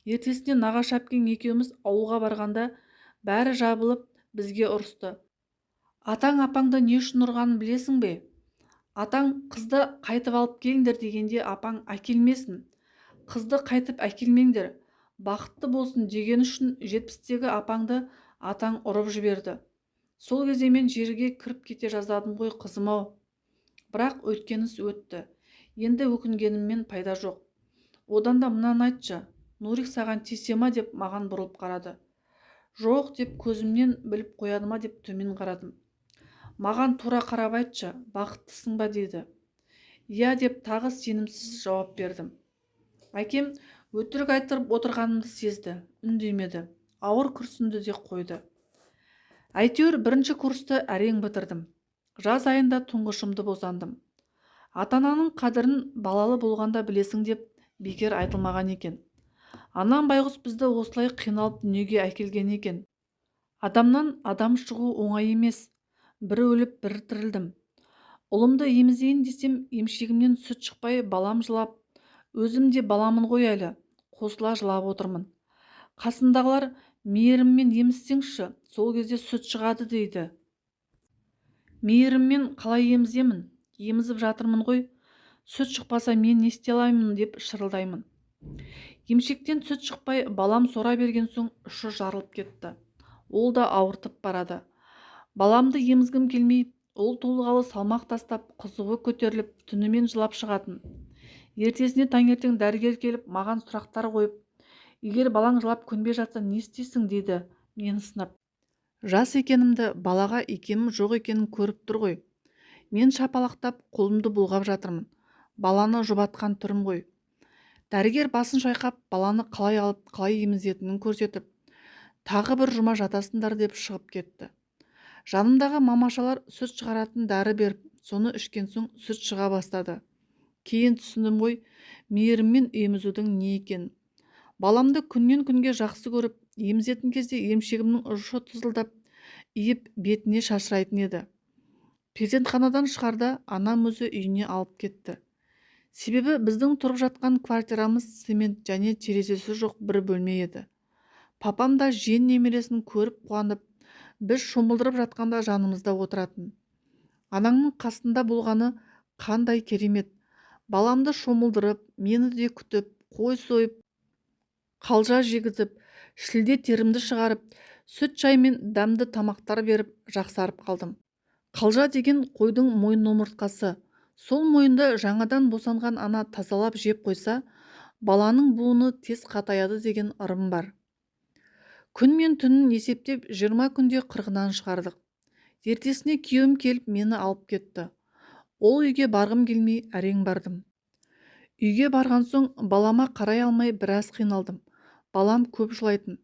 Ертесіне нағашы әпкең екеуміз ауылға барғанда бәрі жабылып бізге ұрысты. Атаң апаңды не үшін ұрғанын білесің бе? Атаң қызды қайтып алып келіңдер дегенде апаң әкелмесін. Қызды қайтып әкелмеңдер, бақытты болсын деген үшін 70-тегі апаңды атаң ұрып жіберді. Сол кезде мен жерге кіріп кете жаздадым ғой қызым-ау. Бірақ өткеніс өтті. Енді өкінгеніммен пайда жоқ. Одан да мынаны айтшы, Нурик саған тисе ма деп маған бұрылып қарады. Жоқ деп көзімнен біліп қояды ма деп төмен қарадым. Маған тура қарап айтшы, бақыттысың ба деді. Иә деп тағы сенімсіз жауап бердім. Әкем өтірік айтып отырғанымды сезді, үндемеді. Ауыр күрсінді де қойды. Әйтеуір бірінші курсты әрең бітірдім. Жаз айында тұңғышымды босандым. Ата-ананың қадірін балалы болғанда білесің деп бекер айтылмаған екен. Анам байғұс бізді осылай қиналып дүниеге әкелген екен. Адамнан адам шығу оңай емес. Бір өліп, бір тірілдім. Ұлымды емізейін десем, емшегімнен сүт шықпай балам жылап, өзім де баламын ғой әлі, қосыла жылап отырмын. Қасындағылар мейіріммен емізсеңші, сол кезде сүт шығады дейді. Мейіріммен қалай еміземін? Емізіп жатырмын ғой. Сүт шықпаса мен не істей аламын деп шырылдаймын. Емшектен сүт шықпай балам сора берген соң ұшы жарылып кетті. Ол да ауыртып барады. Баламды емізгім келмей, ол толғалы салмақ тастап, қызуы көтеріліп, түнімен жылап шығатын. Ертесіне таңертең дәрігер келіп, маған сұрақтар қойып, егер балаң жылап көнбей жатса не істейсің дейді, мені сынап. Жас екенімді, балаға икемім жоқ екенін көріп тұр ғой. Мен шапалақтап, қолымды бұлғап жатырмын. Баланы жұбатқан түрім ғой. Дәрігер басын шайқап, баланы қалай алып, қалай емізетінін көрсетіп, тағы бір жұма жатасыңдар деп шығып кетті. Жанымдағы мамашалар сүт шығаратын дәрі беріп, соны ішкен соң сүт шыға бастады. Кейін түсіндім ғой, мейіріммен емізудің не екенін. Баламды күннен күнге жақсы көріп, емізетін кезде емшегімнің ұшы тызылдап, иіп бетіне шашырайтын еді. Перзентханадан шығарда анам өзі үйіне алып кетті. Себебі біздің тұрып жатқан квартирамыз цемент және терезесі жоқ бір бөлме еді. Папам да жиен немересін көріп қуанып, біз шомылдырып жатқанда жанымызда отыратын. Анаңның қасында болғаны қандай керемет. Баламды шомылдырып, мені де күтіп, қой сойып, қалжа жегізіп, шілде терімді шығарып, сүт шай мен дәмді тамақтар беріп жақсарып қалдым. Қалжа деген қойдың мойын омыртқасы. Сол мойынды жаңадан босанған ана тазалап жеп қойса, баланың буыны тез қатаяды деген ырым бар. Күн мен түнін есептеп 20 күнде 40-нан шығардық. Ертесіне күйеуім келіп мені алып кетті. Ол үйге барғым келмей әрең бардым. Үйге барған соң балама қарай алмай біраз қиналдым. Балам көп жылайтын.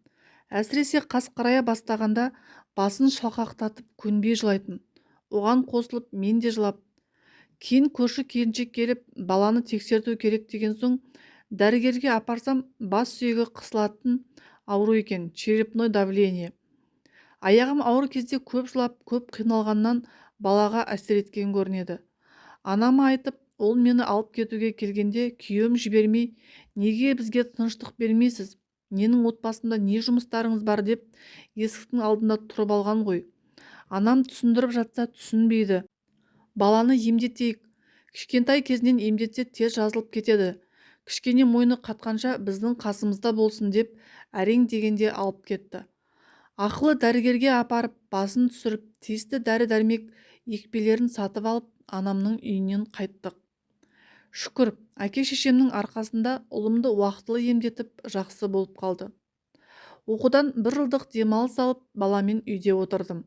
Әсіресе қас қарая бастағанда басын шалқақтатып көнбей жылайтын. Оған қосылып мен де жылап. Кейін көрші келіншек келіп баланы тексерту керек деген соң дәрігерге апарсам бас сүйегі қысылатын ауру екен, черепной давление. Аяғым ауыр кезде көп жылап, көп қиналғаннан балаға әсер еткен көрінеді. Анама айтып, ол мені алып кетуге келгенде күйеуім жібермей, неге бізге тыныштық бермейсіз? Ненің отбасында не жұмыстарыңыз бар деп есіктің алдында тұрып алған ғой. Анам түсіндіріп жатса түсінбейді. Баланы емдетейік. Кішкентай кезінен емдетсе тез жазылып кетеді. Кішкене мойны қатқанша біздің қасымызда болсын деп әрең дегенде алып кетті. Ақылы дәрігерге апарып, басын түсіріп, тиісті дәрі-дәрмек екпелерін сатып алып, анамның үйінен қайттық. Шүкір, әке-шешемнің арқасында ұлымды уақытылы емдетіп, жақсы болып қалды. Оқудан 1 жылдық демалыс алып, баламен үйде отырдым.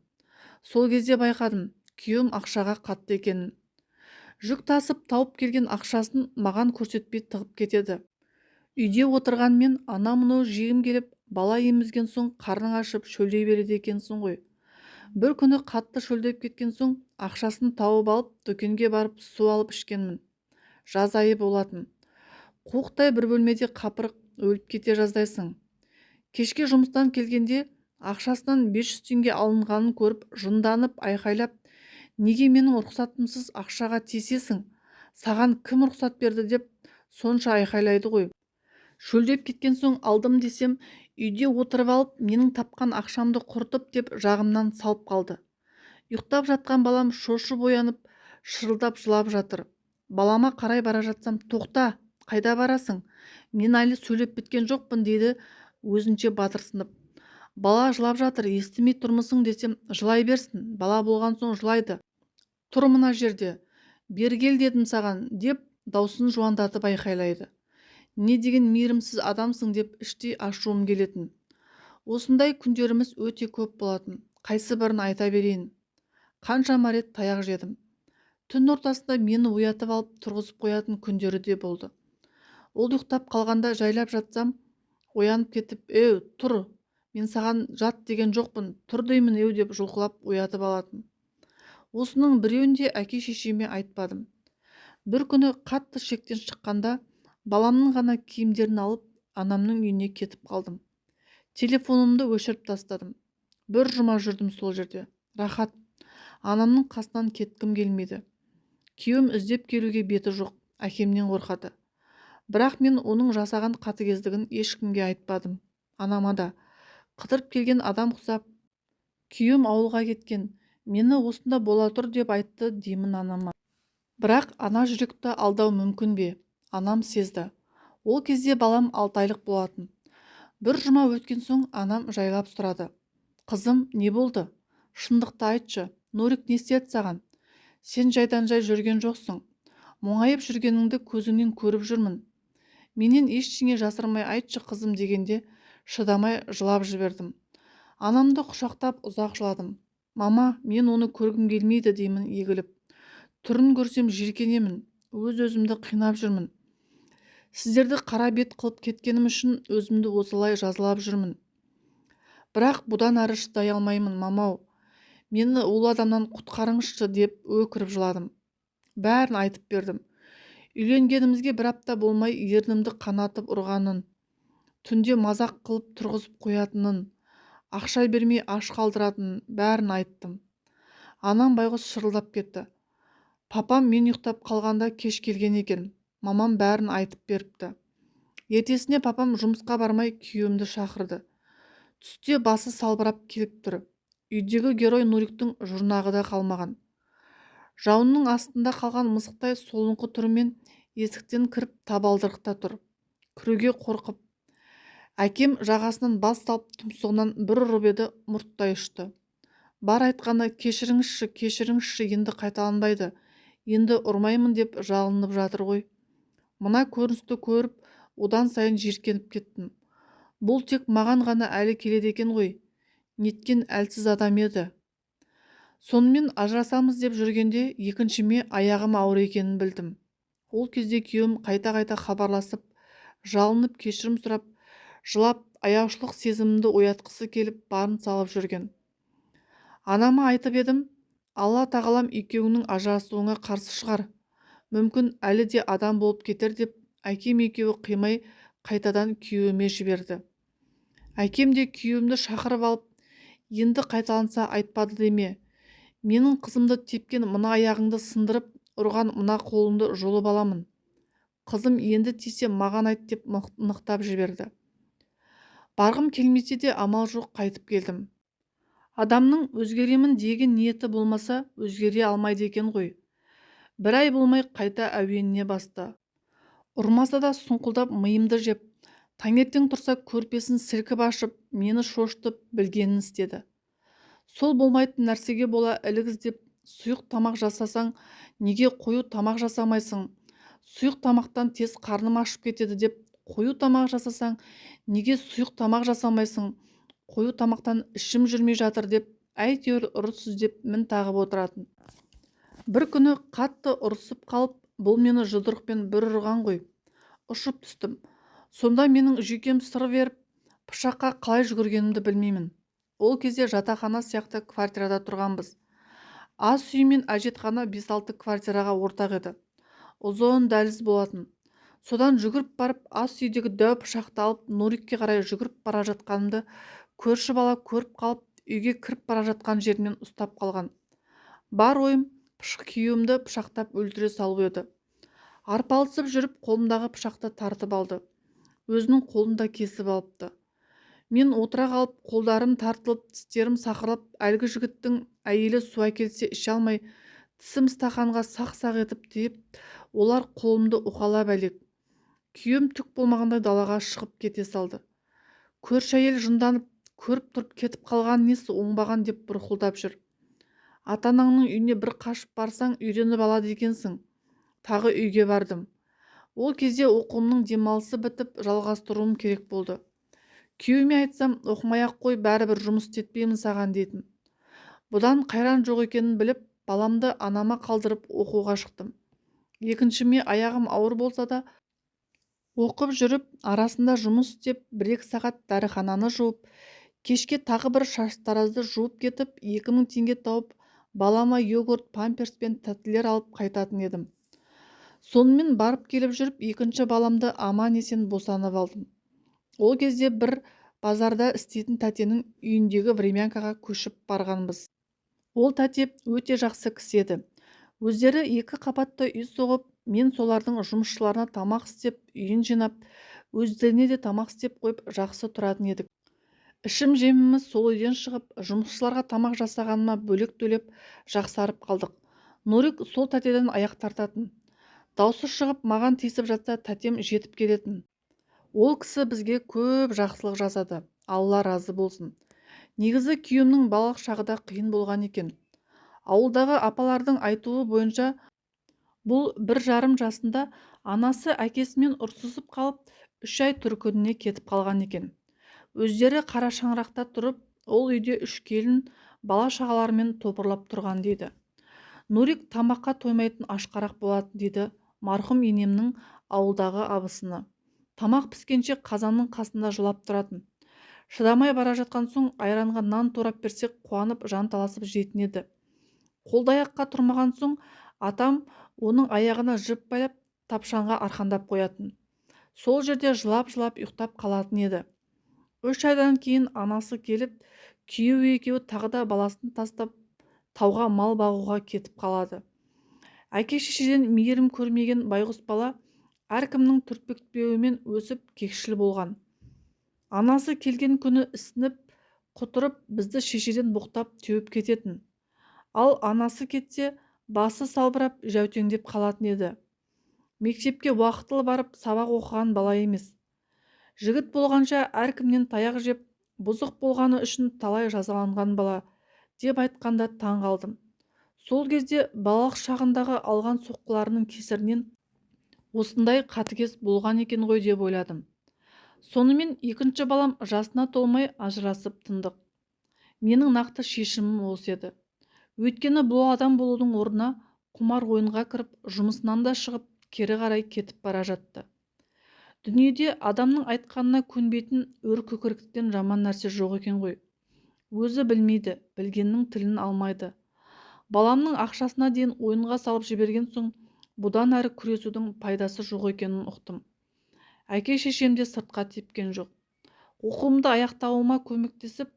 Сол кезде байқадым, күйеуім ақшаға қатты екенін. Жүк тасып тауып келген ақшасын маған көрсетпей тығып кетеді. Үйде отырғанмен анау-мынау жегім келіп, бала емізген соң қарның ашып шөлдей береді екенсің ғой. Бір күні қатты шөлдеп кеткен соң ақшасын тауып алып дүкенге барып су алып ішкенмін. Жаз айы болатын. Қуықтай бір бөлмеде қапырық өліп кете жаздайсың. Кешке жұмыстан келгенде ақшасынан 500 теңге алынғанын көріп жынданып айқайлап, неге менің рұқсатымсыз ақшаға тиісесің? Саған кім рұқсат берді деп сонша айқайлайды ғой. Шөлдеп кеткен соң алдым десем, үйде отырып алып, менің тапқан ақшамды құртып деп жағымнан салып қалды. Ұйықтап жатқан балам шошып оянып, шырылдап жылап жатыр. Балама қарай бара жатсам, тоқта, қайда барасың? Мен әлі сөйлеп біткен жоқпын дейді өзінше батырсынып. Бала жылап жатыр, естімей тұрмысың десем, жылай берсін, бала болған соң жылайды. Тұр мына жерде, бері кел дедім саған, деп даусын жуандатып айқайлайды. Не деген мейірімсіз адамсың деп іштей ашуым келетін. Осындай күндеріміз өте көп болатын. Қайсы бірін айта берейін. Қаншама рет таяқ жедім. Түн ортасында мені оятып алып тұрғызып қоятын күндері де болды. Ол ұйықтап қалғанда жайлап жатсам, оянып кетіп, «Еу, тұр, мен саған жат деген жоқпын, тұр деймін еу» деп жұлқылап оятып алатын. Осының біреуін де әке-шешеме айтпадым. Бір күні қатты шектен шыққанда, баламның ғана киімдерін алып, анамның үйіне кетіп қалдым. Телефонымды өшіріп тастадым. Бір жұма жүрдім сол жерде. Рахат. Анамның қасынан кеткім келмейді. Күйеуім іздеп келуге беті жоқ, әкемнен қорқады. Бірақ мен оның жасаған қатыгездігін ешкімге айтпадым. Анама да. Қыдырып келген адам құсап, күйеуім ауылға кеткен, мені осында бола тұр деп айтты деймін анама. Бірақ ана жүректі алдау мүмкін бе? Анам сезді. Ол кезде балам 6 айлық болатын. Бір жұма өткен соң анам жайлап сұрады. Қызым, не болды? Шындықты айтшы, Нурик не істеді саған? Сен жайдан-жай жүрген жоқсың. Мұңайып жүргеніңді көзіңнен көріп жүрмін. Менен ештеңе жасырмай айтшы қызым дегенде шыдамай жылап жібердім. Анамды құшақтап ұзақ жыладым. Мама, мен оны көргім келмейді деймін егіліп. Түрін көрсем жиркенемін, өз-өзімді қинап жүрмін. Сіздерді қара бет қылып кеткенім үшін өзімді осылай жазалап жүрмін. Бірақ бұдан ары шыдай алмаймын, мамау. Мені ол адамнан құтқарыңызшы деп өкіріп жыладым. Бәрін айтып бердім. Үйленгенімізге 1 апта болмай ернімді қанатып ұрғанын, түнде мазақ қылып тұрғызып қоятынын, ақша бермей аш қалдыратынын бәрін айттым. Анам байғұс шырылдап кетті. Папам мен ұйықтап қалғанда кеш келген екен. Мамам бәрін айтып беріпті. Ертесіне папам жұмысқа бармай күйеуімді шақырды. Түсте басы салбырап келіп тұр. Үйдегі герой Нуриктің жұрнағы да қалмаған. Жауынның астында қалған мысықтай солыңқы түрімен есіктен кіріп табалдырықта тұр. Кіруге қорқып. Әкем жағасынан бас салып тұмсығынан бір ұрып еді, мұрттай ұшты. Бар айтқаны кешіріңізші, кешіріңізші, енді қайталанбайды. Енді ұрмаймын деп жалынып жатыр ғой. Мына көріністі көріп, одан сайын жиіркеніп кеттім. Бұл тек маған ғана әлі келеді екен ғой. Неткен әлсіз адам еді. Сонымен ажырасамыз деп жүргенде екіншіме аяғым ауыр екенін білдім. Ол кезде күйеуім қайта-қайта хабарласып, жалынып кешірім сұрап, жылап, аяушылық сезімімді оятқысы келіп барын салып жүрген. Анама айтып едім, Алла тағалам екеуіңнің ажырасуыңа қарсы шығар. Мүмкін әлі де адам болып кетер деп, әкем екеуі қимай қайтадан күйеуіме жіберді. Әкем де күйеуімді шақырып алып, енді қайталанса айтпады деме. Менің қызымды тепкен мына аяғыңды сындырып, ұрған мына қолыңды жұлып аламын. Қызым енді тисе маған айт деп нықтап жіберді. Барғым келмесе де амал жоқ қайтып келдім. Адамның өзгеремін деген ниеті болмаса өзгере алмайды екен ғой. 1 ай болмай қайта әуеніне басты. Ұрмаса да сұңқылдап миымды жеп, таңертең тұрса көрпесін сілкіп ашып, мені шошытып білгенін істеді. Сол болмайтын нәрсеге бола ілік іздеп, сұйық тамақ жасасаң, неге қою тамақ жасамайсың? Сұйық тамақтан тез қарным ашып кетеді деп, қою тамақ жасасаң, неге сұйық тамақ жасамайсың? Қою тамақтан ішім жүрмей жатыр деп, әйтеуір ұрыс іздеп мін тағып отыратын. Бір күні қатты ұрысып қалып, бұл мені жұдырықпен бір ұрған ғой. Ұшып түстім. Сонда менің жүйкем сыр беріп, пышаққа қалай жүгіргенімді білмеймін. Ол кезде жатақхана сияқты квартирада тұрғанбыз. Ас үй мен әжетхана 5-6 квартираға ортақ еді. Ұзын дәліз болатын. Содан жүгіріп барып, ас үйдегі дәу пышақты алып, Нурикке қарай жүгіріп бара жатқанымды көрші бала көріп қалып, үйге кіріп бара жатқан жерінен ұстап қалған. Бар ойым күйеуімді пышақтап өлтіре салу еді. Арпалысып жүріп қолымдағы пышақты тартып алды. Өзінің қолын да кесіп алыпты. Мен отыра қалып, қолдарым тартылып, тістерім сақырлап, әлгі жігіттің әйелі су әкелсе іше алмай, тісім стақанға сақ-сақ етіп тиіп, олар қолымды уқалап әлек. Күйеуім түк болмағандай далаға шығып кете салды. Көрші әйел жынданып, көріп тұрып кетіп қалған несі оңбаған деп бұрқылдап жүр. Ата-анаңның үйіне бір қашып барсаң, үйреніп алады екенсің. Тағы үйге бардым. Ол кезде оқуымның демалысы бітіп, жалғастыруым керек болды. Күйеуіме айтсам, оқымай-ақ қой, бәрібір жұмыс істетпеймін саған дейтін. Бұдан қайран жоқ екенін біліп, баламды анама қалдырып оқуға шықтым. Екіншіме аяғым ауыр болса да, оқып жүріп, арасында жұмыс істеп, 1-2 сағат дәріхананы жуып, кешке тағы бір шаштаразды жуып кетіп, 2000 теңге тауып, балама йогурт, памперс пен тәттілер алып қайтатын едім. Сонымен барып келіп жүріп, екінші баламды аман-есен босанып алдым. Ол кезде бір базарда істейтін тәтенің үйіндегі времянкаға көшіп барғанбыз. Ол тәте өте жақсы кісі еді. Өздері 2 қабатты үй соғып, мен солардың жұмысшыларына тамақ істеп, үйін жинап, өздеріне де тамақ істеп қойып жақсы тұратын едік. Ішім жеміміз сол үйден шығып, жұмысшыларға тамақ жасағаныма бөлек төлеп жақсарып қалдық. Нурик сол тәтеден аяқ тартатын. Даусы шығып, маған тиісіп жатса, тәтем жетіп келетін. Ол кісі бізге көп жақсылық жасады. Алла разы болсын. Негізі күйеуімнің балалық шағы да қиын болған екен. Ауылдағы апалардың айтуы бойынша, бұл 1,5 жасында анасы әкесімен ұрсысып қалып, 3 ай түркініне кетіп қалған екен. Өздері қара шаңырақта тұрып, ол үйде 3 келін бала-шағаларымен топырлап тұрған дейді. Нурик тамаққа тоймайтын ашқарақ болатын дейді марқұм енемнің ауылдағы абысыны. Тамақ піскенше қазанның қасында жылап тұратын. Шыдамай бара жатқан соң айранға нан турап берсек қуанып жанталасып жейтін еді. Қолды-аяққа тұрмаған соң атам оның аяғына жіп байлап тапшанға арқандап қоятын. Сол жерде жылап-жылап ұйықтап қалатын еді. 3 айдан кейін анасы келіп, күйеуі екеуі тағы да баласын тастап тауға мал бағуға кетіп қалады. Әке-шешеден мейірім көрмеген байғұс бала әркімнің түртпектеуімен өсіп кекшіл болған. Анасы келген күні ісініп, құтырып, бізді шешеден боқтап теуіп кететін. Ал анасы кетсе, басы салбырап, жәутеңдеп қалатын еді. Мектепке уақытылы барып, сабақ оқыған бала емес. Жігіт болғанша әркімнен таяқ жеп, бұзық болғаны үшін талай жазаланған бала деп айтқанда таң қалдым. Сол кезде балалық шағындағы алған соққыларының кесірінен осындай қатыгез болған екен ғой деп ойладым. Сонымен екінші балам жасына толмай ажырасып тындық. Менің нақты шешімім осы еді. Өйткені бұл адам болудың орнына құмар ойынға кіріп, жұмысынан да шығып, кері қарай кетіп бара жатты. Дүниеде адамның айтқанына көнбейтін өр көкіректен жаман нәрсе жоқ екен ғой. Өзі білмейді, білгеннің тілін алмайды. Баламның ақшасына дейін ойынға салып жіберген соң, бұдан әрі күресудің пайдасы жоқ екенін ұқтым. Әке-шешем де сыртқа тепкен жоқ. Оқуымды аяқтауыма көмектесіп,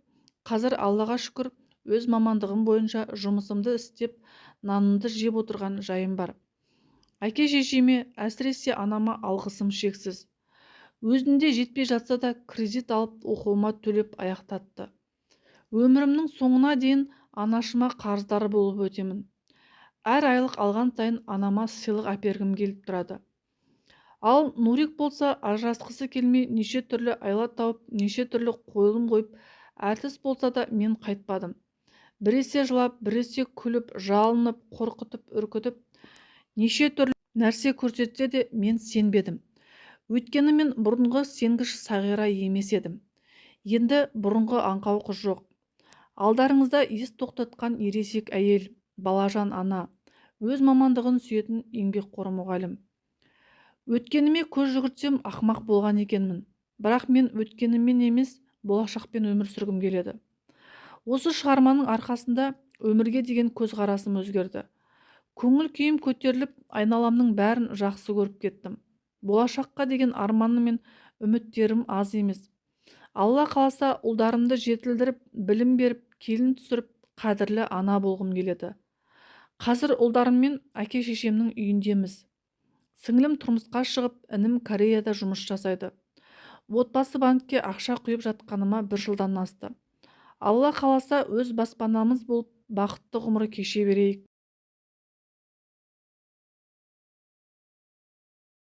қазір Аллаға шүкір, өз мамандығым бойынша жұмысымды істеп, нанымды жеп отырған жайым бар. Әке-шешеме, әсіресе анама алғысым шексіз. Өзінде жетпей жатса да кредит алып оқуыма төлеп аяқтатты. Өмірімнің соңына дейін анашыма қарыздар болып өтемін. Әр айлық алған сайын анама сыйлық әпергім келіп тұрады. Ал Нурик болса, ажырасқысы келмей неше түрлі айла тауып, неше түрлі қойылым қойып, әртіс болса да мен қайтпадым. Біресе жылап, біресе күліп, жалынып, қорқытып, үркітіп, неше түрлі нәрсе көрсетсе де мен сенбедім. Өйткені мен бұрынғы сенгіш Сағира емес едім. Енді бұрынғы аңқау қыз жоқ. Алдарыңызда ес тоқтатқан ересек әйел, балажан ана, өз мамандығын сүйетін еңбекқор мұғалім. Өткеніме көз жүгіртсем ақымақ болған екенмін. Бірақ мен өткенімен емес, болашақпен өмір сүргім келеді. Осы шығарманың арқасында өмірге деген көзқарасым өзгерді. Көңіл күйім көтеріліп, айналамның бәрін жақсы көріп кеттім. Болашаққа деген арманы мен үміттерім аз емес. Алла қаласа ұлдарымды жетілдіріп, білім беріп, келін түсіріп, қадірлі ана болғым келеді. Қазір ұлдарыммен әке-шешемнің үйіндеміз. Сіңлім тұрмысқа шығып, інім Кореяда жұмыс жасайды. Отбасы банкке ақша құйып жатқаныма 1 жылдан асты. Алла қаласа өз баспанамыз болып, бақытты ғұмыр кеше берейік.